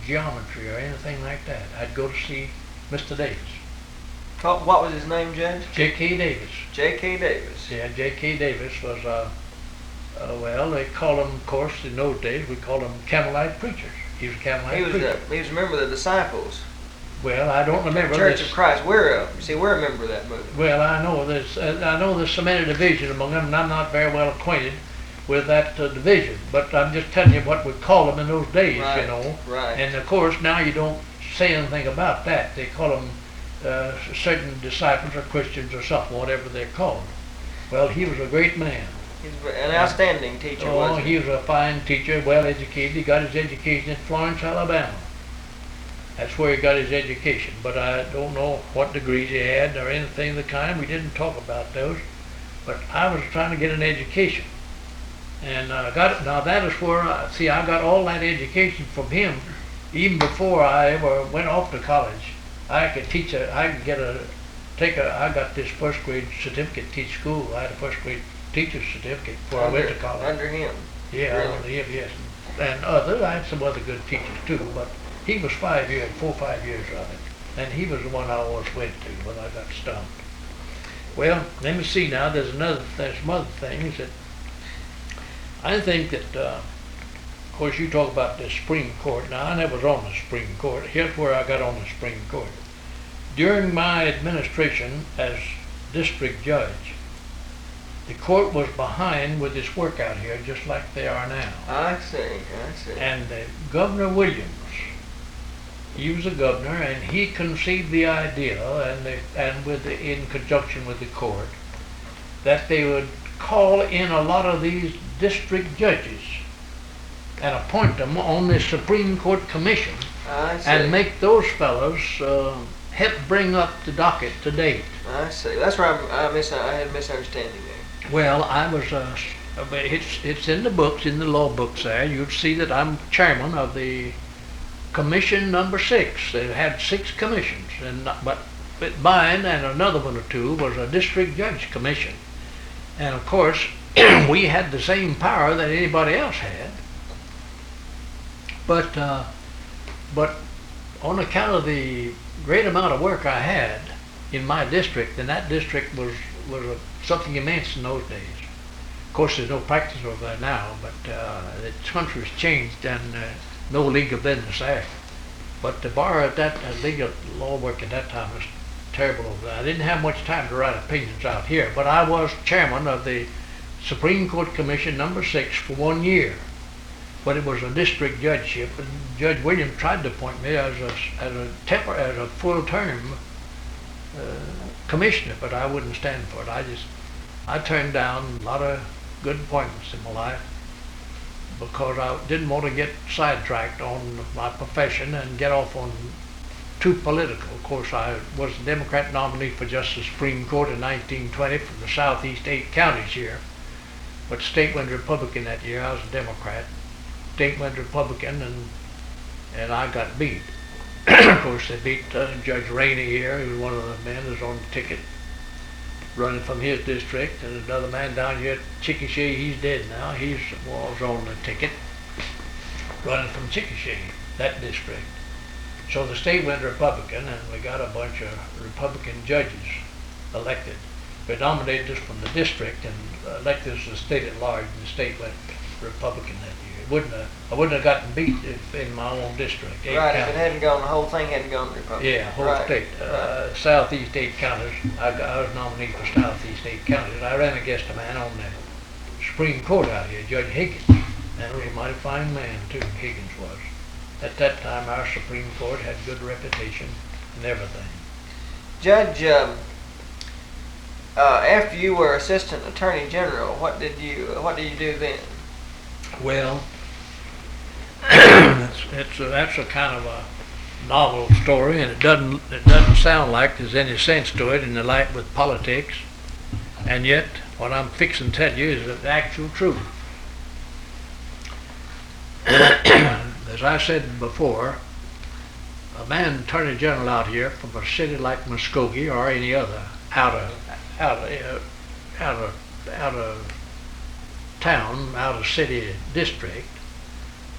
geometry or anything like that, I'd go to see Mr. Davis. What was his name, Judge? J.K. Davis. J.K. Davis. Yeah, J.K. Davis was, well, they call him, of course, in those days, we called him Campbellite preachers. He was a Campbellite preacher. He was a member of the Disciples. Well, I don't remember Church this. of Christ. We're a member of that movement. Well, I know there's so many division among them, and I'm not very well acquainted with that division. But I'm just telling you what we called them in those days, right, you know. Right. And of course, now you don't say anything about that. They call them certain disciples or Christians or something, whatever they're called. Well, he was a great man. He's an outstanding teacher, Oh, wasn't he was a fine teacher, well educated. He got his education in Florence, Alabama. That's where he got his education. But I don't know what degrees he had or anything of the kind. We didn't talk about those. But I was trying to get an education. And now that is where, I got all that education from him even before I ever went off to college. I got this first grade certificate to teach school. I had a first grade teacher's certificate before I went to college. Under him? Yeah, Really? under him, yes. And I had some other good teachers too, but he was 4 or 5 years of it. And he was the one I always went to when I got stumped. Well, let me see now, there's some other things that I think that, of course you talk about the Supreme Court. Now I never was on the Supreme Court. Here's where I got on the Supreme Court. During my administration as district judge, the court was behind with its work out here, just like they are now. I see. And Governor Williams, he was a governor, and he conceived the idea, in conjunction with the court, that they would call in a lot of these district judges and appoint them on the Supreme Court Commission, and make those fellows help bring up the docket to date. I see. That's where I had a misunderstanding there. Well, it's in the books, in the law books there. You'd see that I'm chairman of the commission number 6. They had 6 commissions, but mine and another one or two was a district judge commission. And of course, we had the same power that anybody else had. But on account of the great amount of work I had in my district, and that district was something immense in those days. Of course, there's no practice over there now, but the country's changed, and no legal business there. But the bar at that legal law work at that time was terrible over there. I didn't have much time to write opinions out here, but I was chairman of the Supreme Court Commission number 6 for 1 year. But it was a district judgeship, and Judge Williams tried to appoint me as a full-term commissioner, but I wouldn't stand for it. I turned down a lot of good appointments in my life because I didn't want to get sidetracked on my profession and get off on too political. Of course, I was the Democrat nominee for Justice Supreme Court in 1920 from the southeast 8 counties here, but the state went Republican that year. I was a Democrat. State went Republican, and I got beat. Of course, they beat Judge Rainey here, who was one of the men that was on the ticket running from his district, and another man down here at Chickasha, he's dead now. He was on the ticket running from Chickasha, that district. So the state went Republican, and we got a bunch of Republican judges elected. They nominated us from the district and elected us as state at large, and the state went Republican that year. I wouldn't have gotten beat in my own district. Right, if it hadn't gone, the whole thing hadn't gone Republican. Yeah, whole state. Southeast 8 counties. I was nominated for Southeast 8 counties. I ran against a man on the Supreme Court out here, Judge Higgins. And he was a mighty fine man, too, Higgins was. At that time, our Supreme Court had good reputation and everything. Judge, after you were Assistant Attorney General, what did you do then? Well, that's a kind of a novel story, and it doesn't sound like there's any sense to it in the light with politics, and yet what I'm fixing to tell you is the actual truth. As I said before, a man Attorney General out here from a city like Muskogee or any other out of town, out of city district,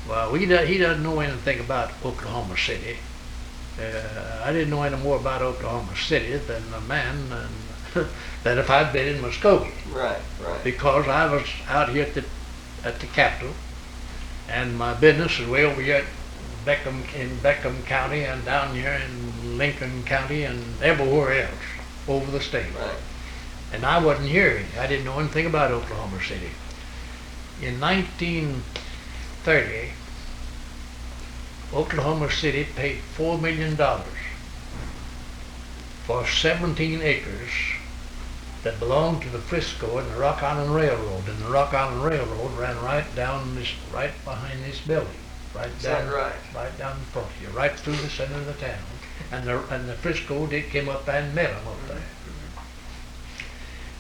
well, he doesn't know anything about Oklahoma City. I didn't know any more about Oklahoma City than a man than if I'd been in Muskogee. Right. Because I was out here at the Capitol, and my business is way over here in Beckham County and down here in Lincoln County and everywhere else over the state. Right. And I wasn't here. I didn't know anything about Oklahoma City. In 1930, Oklahoma City paid $4 million for 17 acres that belonged to the Frisco and the Rock Island Railroad, and the Rock Island Railroad ran right down this, right behind this building, Is that right? right down in front of you, right through the center of the town. And the Frisco, they came up and met them up there.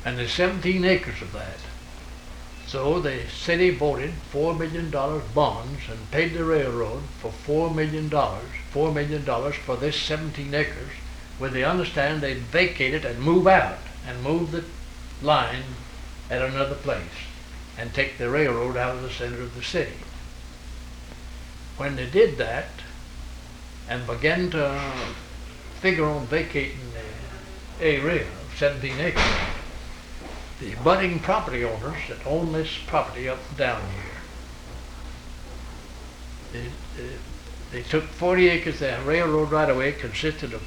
And there's 17 acres of that. So the city voted $4 million bonds and paid the railroad for $4 million for this 17 acres, with the understanding they'd vacate it and move out and move the line at another place and take the railroad out of the center of the city. When they did that and began to figure on vacating the area of 17 acres, the budding property owners that own this property up and down here, they took 40 acres. The railroad right-of-way consisted of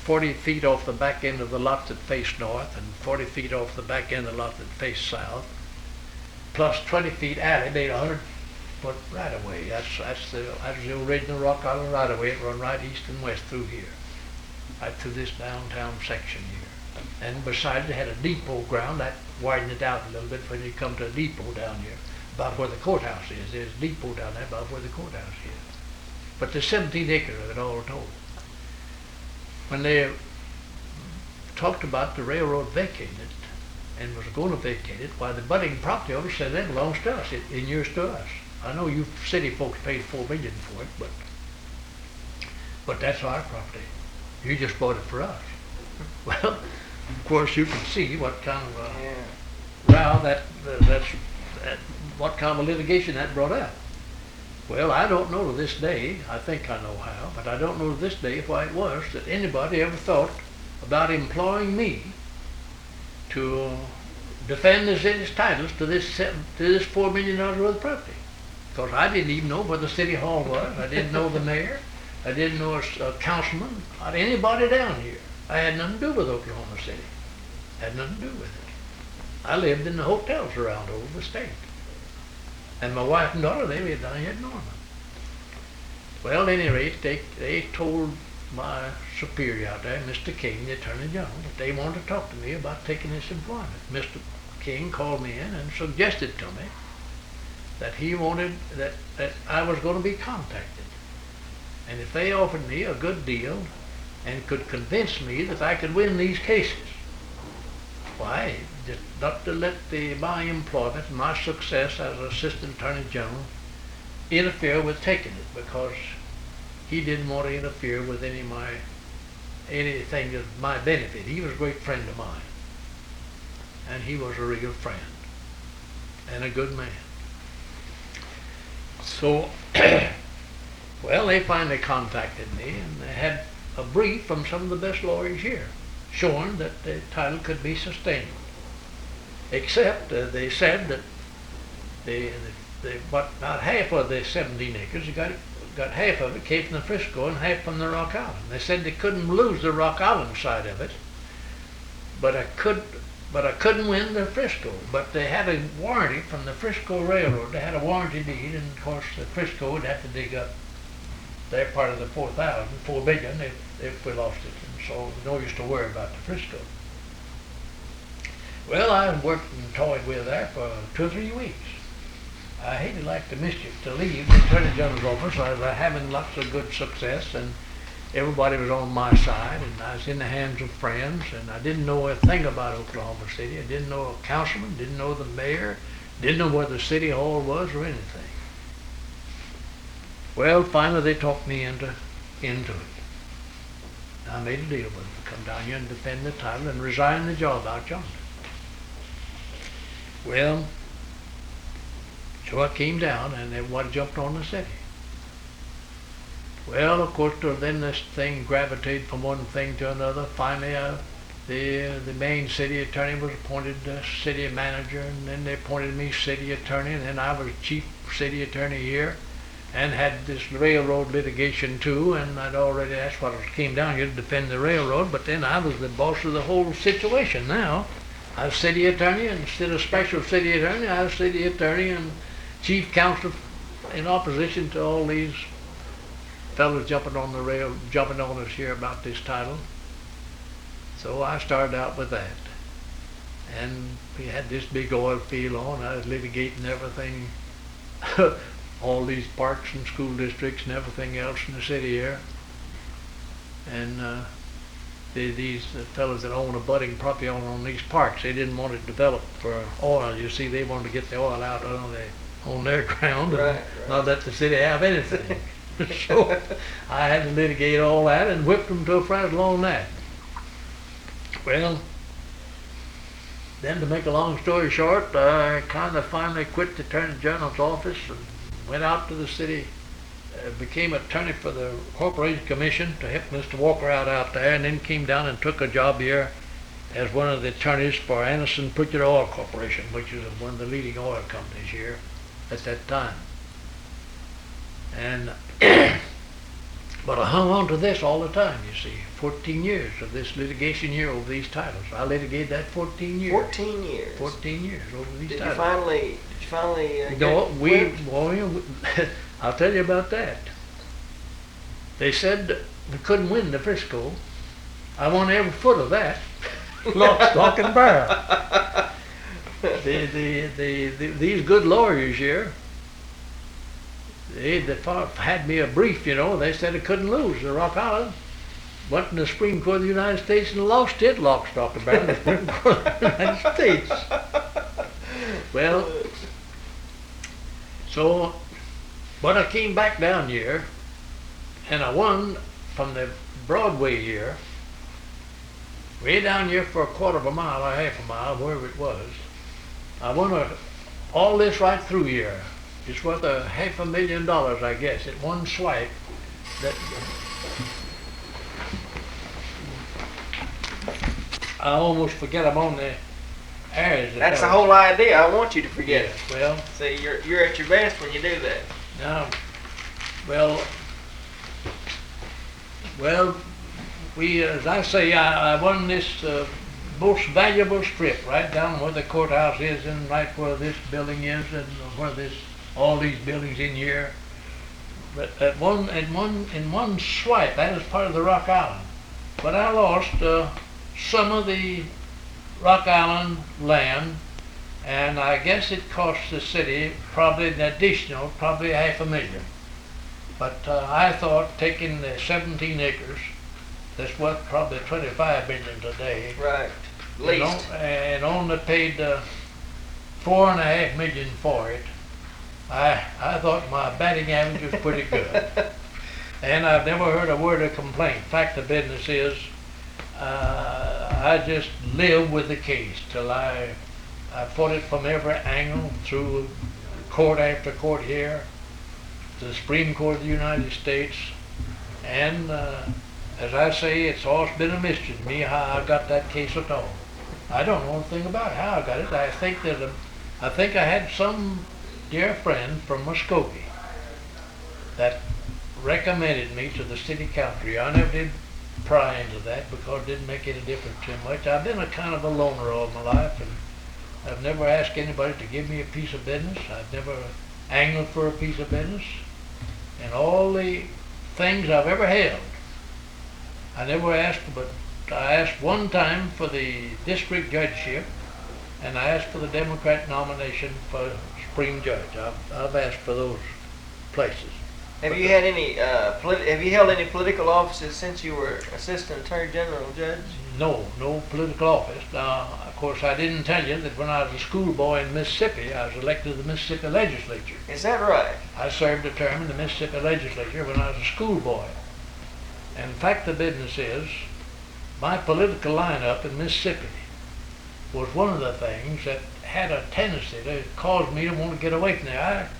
40 feet off the back end of the lot that faced north and 40 feet off the back end of the lot that faced south, plus 20 feet alley, made 100-foot right-of-way. That's the original Rock Island right-of-way. It run right east and west through here, right through this downtown section here. And besides, they had a depot ground that widened it out a little bit when you come to a depot down here, about where the courthouse is. There's a depot down there about where the courthouse is. But there's 17 acres of it all told. When they talked about the railroad vacating it and was going to vacate it, why the budding property owner said that belongs to us, it inures to us. I know you city folks paid $4 million for it, but that's our property. You just bought it for us. Well, of course, you can see what kind of row what kind of litigation that brought up. Well, I don't know to this day, I think I know how, but I don't know to this day why it was that anybody ever thought about employing me to defend the city's titles to this $4 million worth of property. Because I didn't even know where the city hall was. I didn't know the mayor. I didn't know a councilman, not anybody down here. I had nothing to do with Oklahoma City. Had nothing to do with it. I lived in the hotels around over the state. And my wife and daughter, they lived down here at Norman. Well, at any rate, they told my superior out there, Mr. King, the Attorney General, that they wanted to talk to me about taking this employment. Mr. King called me in and suggested to me that he wanted, that I was going to be contacted. And if they offered me a good deal and could convince me that I could win these cases, why, just not to let my employment and my success as Assistant Attorney General interfere with taking it, because he didn't want to interfere with anything of my benefit. He was a great friend of mine, and he was a real friend and a good man. So, well, they finally contacted me, and they had a brief from some of the best lawyers here, showing that the title could be sustained. Except they said that about half of the 17 acres, got half of it came from the Frisco and half from the Rock Island. They said they couldn't lose the Rock Island side of it, but I couldn't win the Frisco. But they had a warranty from the Frisco Railroad. They had a warranty deed, and of course the Frisco would have to dig up their part of the $4 million if we lost it. And so no use to worry about the Frisco. Well, I worked and toyed with there for 2 or 3 weeks. I hated like the mischief to leave the Attorney General's office. I was having lots of good success, and everybody was on my side, and I was in the hands of friends, and I didn't know a thing about Oklahoma City. I didn't know a councilman, didn't know the mayor, didn't know where the city hall was or anything. Well, finally they talked me into it. I made a deal with them to come down here and defend the title and resign the job out yonder. Well, so I came down, and everybody jumped on the city. Well, of course, then this thing gravitated from one thing to another. Finally, the main city attorney was appointed city manager, and then they appointed me city attorney, and then I was chief city attorney here, and had this railroad litigation too, and that's what I came down here to defend the railroad, but then I was the boss of the whole situation now. I was city attorney, and instead of special city attorney, I was city attorney and chief counsel in opposition to all these fellows jumping on us here about this title. So I started out with that. and we had this big oil field on. I was litigating everything, all these parks and school districts and everything else in the city here. And these fellows that own a budding property on these parks, they didn't want it developed for oil. You see, they wanted to get the oil out on their ground, and Right. not let the city have anything. So I had to litigate all that and whipped them to a frazzle on that. Well, then to make a long story short, I kind of finally quit the Attorney General's office and went out to the city, became attorney for the Corporation Commission to help Mr. Walker out there, and then came down and took a job here as one of the attorneys for Anderson Pritchard Oil Corporation, which is one of the leading oil companies here at that time. And but I hung on to this all the time, you see. 14 years of this litigation here over these titles. I litigated that 14 years. 14 years. 14 years over these Did titles. you finally No, get we, whipped? well, I'll tell you about that. They said we couldn't win the Frisco. I won every foot of that. Lock, stock, and barrel. These good lawyers here, they had me a brief, you know. They said I couldn't lose. The Rock Island went in the Supreme Court of the United States and lost it, lock, stock, and barrel, in the Supreme Court of the United States. Well, so, but I came back down here, and I won from the Broadway here, way down here for a quarter of a mile or half a mile, wherever it was. I won all this right through here. It's worth $500,000, I guess, at one swipe. That I almost forget I'm on the air. That's the whole idea. I want you to forget it. Well, See, you're at your best when you do that. now, well, we, as I say, I won this most valuable strip right down where the courthouse is and right where this building is and where all these buildings in here. But in one swipe, that is part of the Rock Island. But I lost some of the Rock Island land, and I guess it cost the city probably an additional, probably $500,000. But I thought taking the 17 acres, that's worth probably $25 million today. Right. Least. And only paid $4.5 million for it. I thought my batting average was pretty good. And I've never heard a word of complaint. Fact of business is, I just lived with the case till I fought it from every angle, through court after court here, to the Supreme Court of the United States. And as I say, it's always been a mystery to me how I got that case at all. I don't know anything about how I got it. I think I had some dear friend from Muskogee that recommended me to the city council. I never did pry into that because it didn't make any difference too much. I've been a kind of a loner all my life, and I've never asked anybody to give me a piece of business. I've never angled for a piece of business. And all the things I've ever held, I never asked, but I asked one time for the district judgeship, and I asked for the Democrat nomination for Supreme Judge. I've asked for those places. Have you had any? Have you held any political offices since you were Assistant Attorney General, Judge? No political office. Now, of course, I didn't tell you that when I was a schoolboy in Mississippi, I was elected to the Mississippi legislature. Is that right? I served a term in the Mississippi legislature when I was a schoolboy. And the fact of the business is, my political lineup in Mississippi was one of the things that had a tendency to cause me to want to get away from there.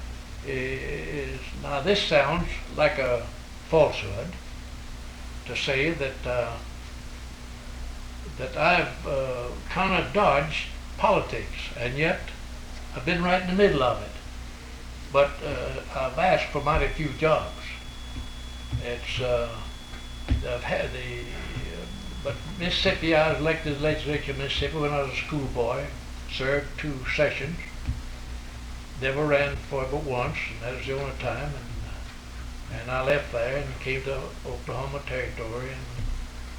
Now this sounds like a falsehood to say that I've kind of dodged politics, and yet I've been right in the middle of it. But I've asked for mighty few jobs. I've had but Mississippi, I was elected to the legislature of Mississippi when I was a schoolboy, served 2 sessions, never ran for it but once, and that was the only time, and I left there and came to Oklahoma Territory and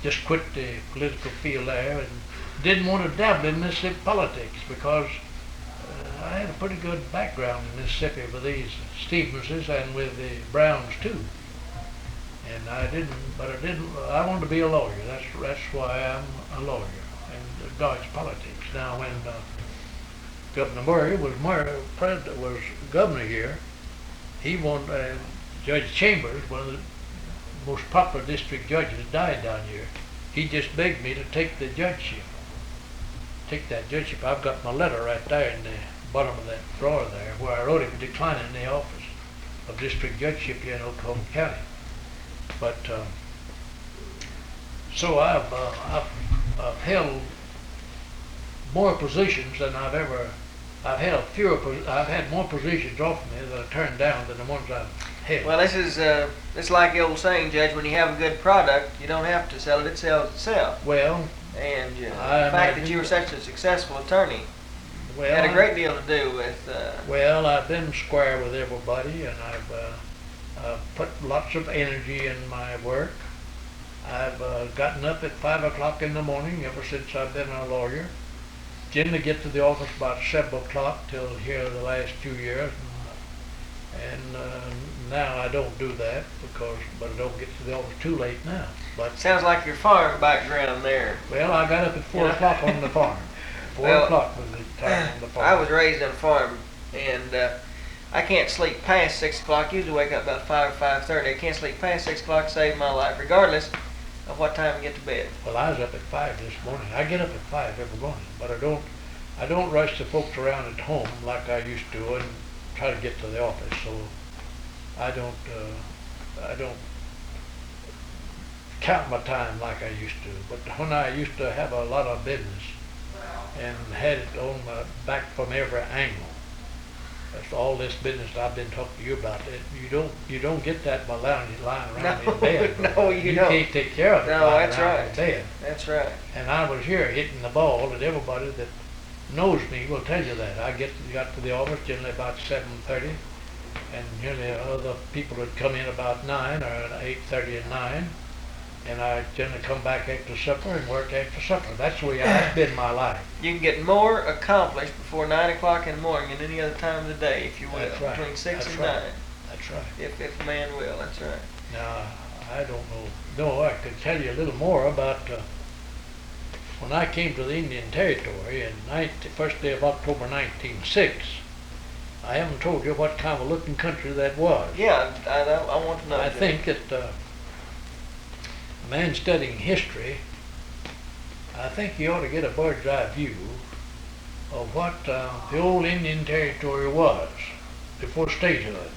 just quit the political field there and didn't want to dabble in Mississippi politics because I had a pretty good background in Mississippi with these Stevenses and with the Browns too. And I wanted to be a lawyer. That's why I'm a lawyer and dodge politics. Now when Governor Murray was governor here, he wanted, Judge Chambers, one of the most popular district judges, died down here. He just begged me to take the judgeship. Take that judgeship. I've got my letter right there in the bottom of that drawer there where I wrote him declining the office of district judgeship here in Oklahoma County. But so I've held more positions than I've had more positions offered me that I turned down than the ones I've held. Well, it's like the old saying, Judge, when you have a good product, you don't have to sell it, it sells itself. Well, and the fact that you were such a successful attorney well, had a great deal to do with... well, I've been square with everybody, and I've put lots of energy in my work. I've gotten up at 5 o'clock in the morning ever since I've been a lawyer. Generally get to the office about 7 o'clock till here the last few years. And now I don't do that but I don't get to the office too late now. But sounds like your farm background there. Well, I got up at 4 o'clock on the farm. 4 o'clock was the time on the farm. I was raised on a farm, and I can't sleep past 6 o'clock. Usually wake up about 5 or 5:30. I can't sleep past 6 o'clock to save my life, regardless of what time I get to bed. Well, I was up at 5 this morning. I get up at 5 every morning, but I don't rush the folks around at home like I used to and try to get to the office. So I don't count my time like I used to. But when I used to have a lot of business and had it on my back from every angle, that's all this business I've been talking to you about. You don't get that by lying around in bed. No, you don't. You can't take care of it. No, that's right. In bed. That's right. And I was here hitting the ball, and everybody that knows me will tell you that. I got to the office generally about 7:30, and usually other people would come in about 9 or 8:30 and 9, and I generally come back after supper and work after supper. That's the way I've been my life. You can get more accomplished before 9 o'clock in the morning than any other time of the day, if you will. That's right. Between 6 That's and right. 9. That's right. If a man will, that's right. Now, I don't know. No, I could tell you a little more about when I came to the Indian Territory in the first day of October 1906. I haven't told you what kind of a looking country that was. Yeah, I want to know. I think that a man studying history, I think he ought to get a bird's eye view of what the old Indian Territory was before statehood.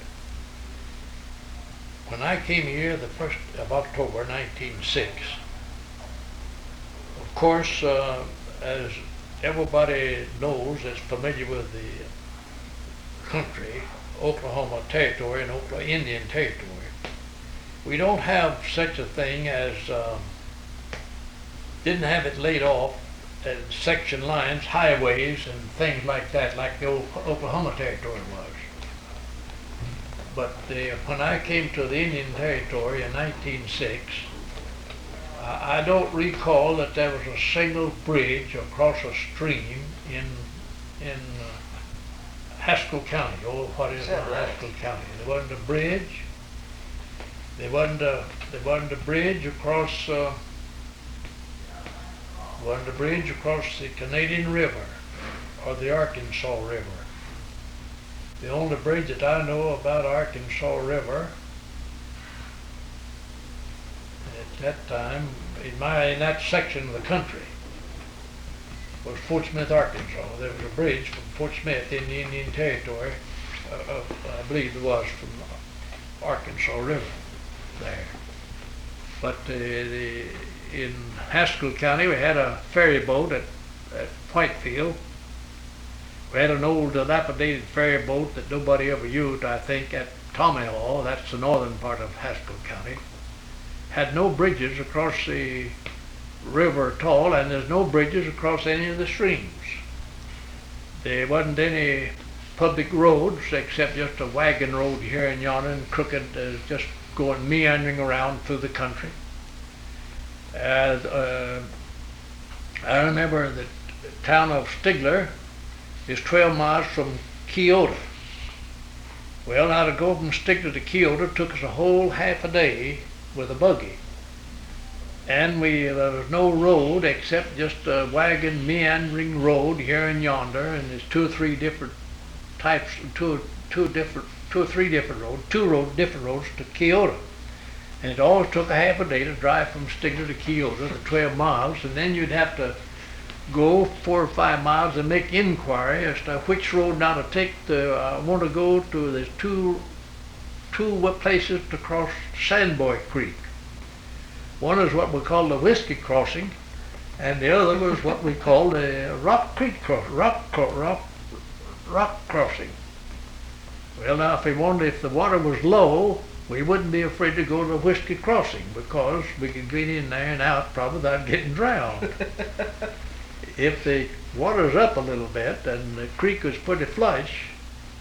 When I came here the 1st of October 1906, of course, as everybody knows that's familiar with the country, Oklahoma Territory and Oklahoma Indian Territory, we don't have such a thing as, didn't have it laid off as section lines, highways, and things like that, like the old Oklahoma Territory was. But when I came to the Indian Territory in 1906, I don't recall that there was a single bridge across a stream in Haskell County. Oh, what is Haskell County? There wasn't a bridge. There wasn't a bridge across. Wasn't a bridge across the Canadian River or the Arkansas River. The only bridge that I know about Arkansas River at that time in that section of the country was Fort Smith, Arkansas. There was a bridge from Fort Smith in the Indian Territory, I believe it was from Arkansas River there. But in Haskell County we had a ferry boat at Whitefield. We had an old dilapidated ferry boat that nobody ever used, I think, at Tommyhall, that's the northern part of Haskell County. Had no bridges across the river at all, and there's no bridges across any of the streams. There wasn't any public roads except just a wagon road here and yonder, and crooked, just going meandering around through the country. I I remember the town of Stigler is 12 miles from Kyoto. Well, now to go from Stigler to Kyoto took us a whole half a day with a buggy. And there was no road except just a wagon meandering road here and yonder, and there's two or three different roads to Kyoto. And it always took a half a day to drive from Stigler to Kyoto, the 12 miles, and then you'd have to go 4 or 5 miles and make inquiry as to which road now to take. I want to go to, there's two places to cross Sandboy Creek. One is what we call the Whiskey Crossing, and the other was what we call the Rock Crossing. Well, now if the water was low, we wouldn't be afraid to go to the Whiskey Crossing because we could get in there and out probably without getting drowned. If the water's up a little bit and the creek was pretty flush,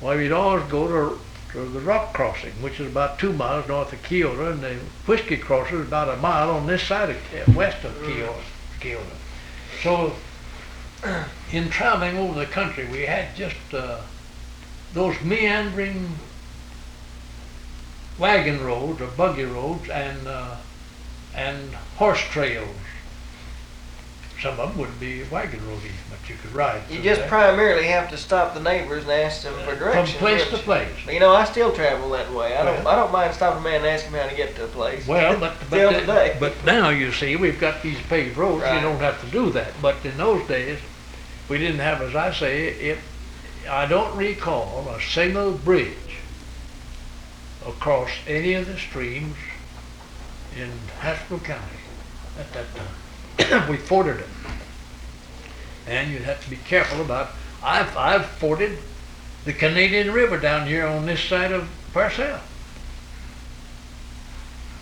well, we'd always go to the Rock Crossing, which is about 2 miles north of Kyoto, and the Whiskey Crossing is about a mile on this side of west of Kyoto. So, in traveling over the country, we had just those meandering wagon roads or buggy roads and horse trails. Some of them would be wagon roads, but you could ride. You just primarily have to stop the neighbors and ask them for directions. From place to place. You know, I still travel that way. I don't mind stopping a man and asking him how to get to a place. Well, but now you see we've got these paved roads. Right. You don't have to do that. But in those days, we didn't have, as I say, I don't recall a single bridge across any of the streams in Haskell County at that time. We forded it, and you'd have to be careful about. I've forded the Canadian River down here on this side of Parcel.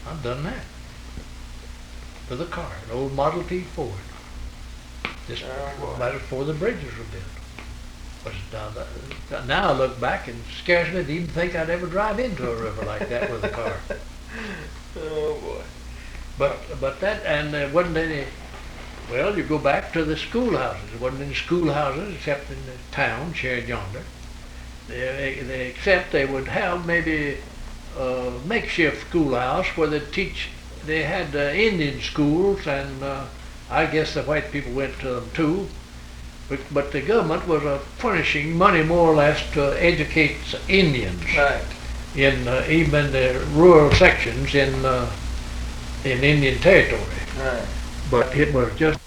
I've done that with a car, an old Model T Ford. Just right before the bridges were built. But now I look back and scarcely even think I'd ever drive into a river like that with a car. Oh boy. But that, and there wasn't any, well, you go back to the schoolhouses. There wasn't any schoolhouses except in the town, shared yonder. Except they would have maybe a makeshift schoolhouse where they had Indian schools, and I guess the white people went to them too. But the government was furnishing money more or less to educate Indians. Right. In even the rural sections in Indian Territory. Right. But it was just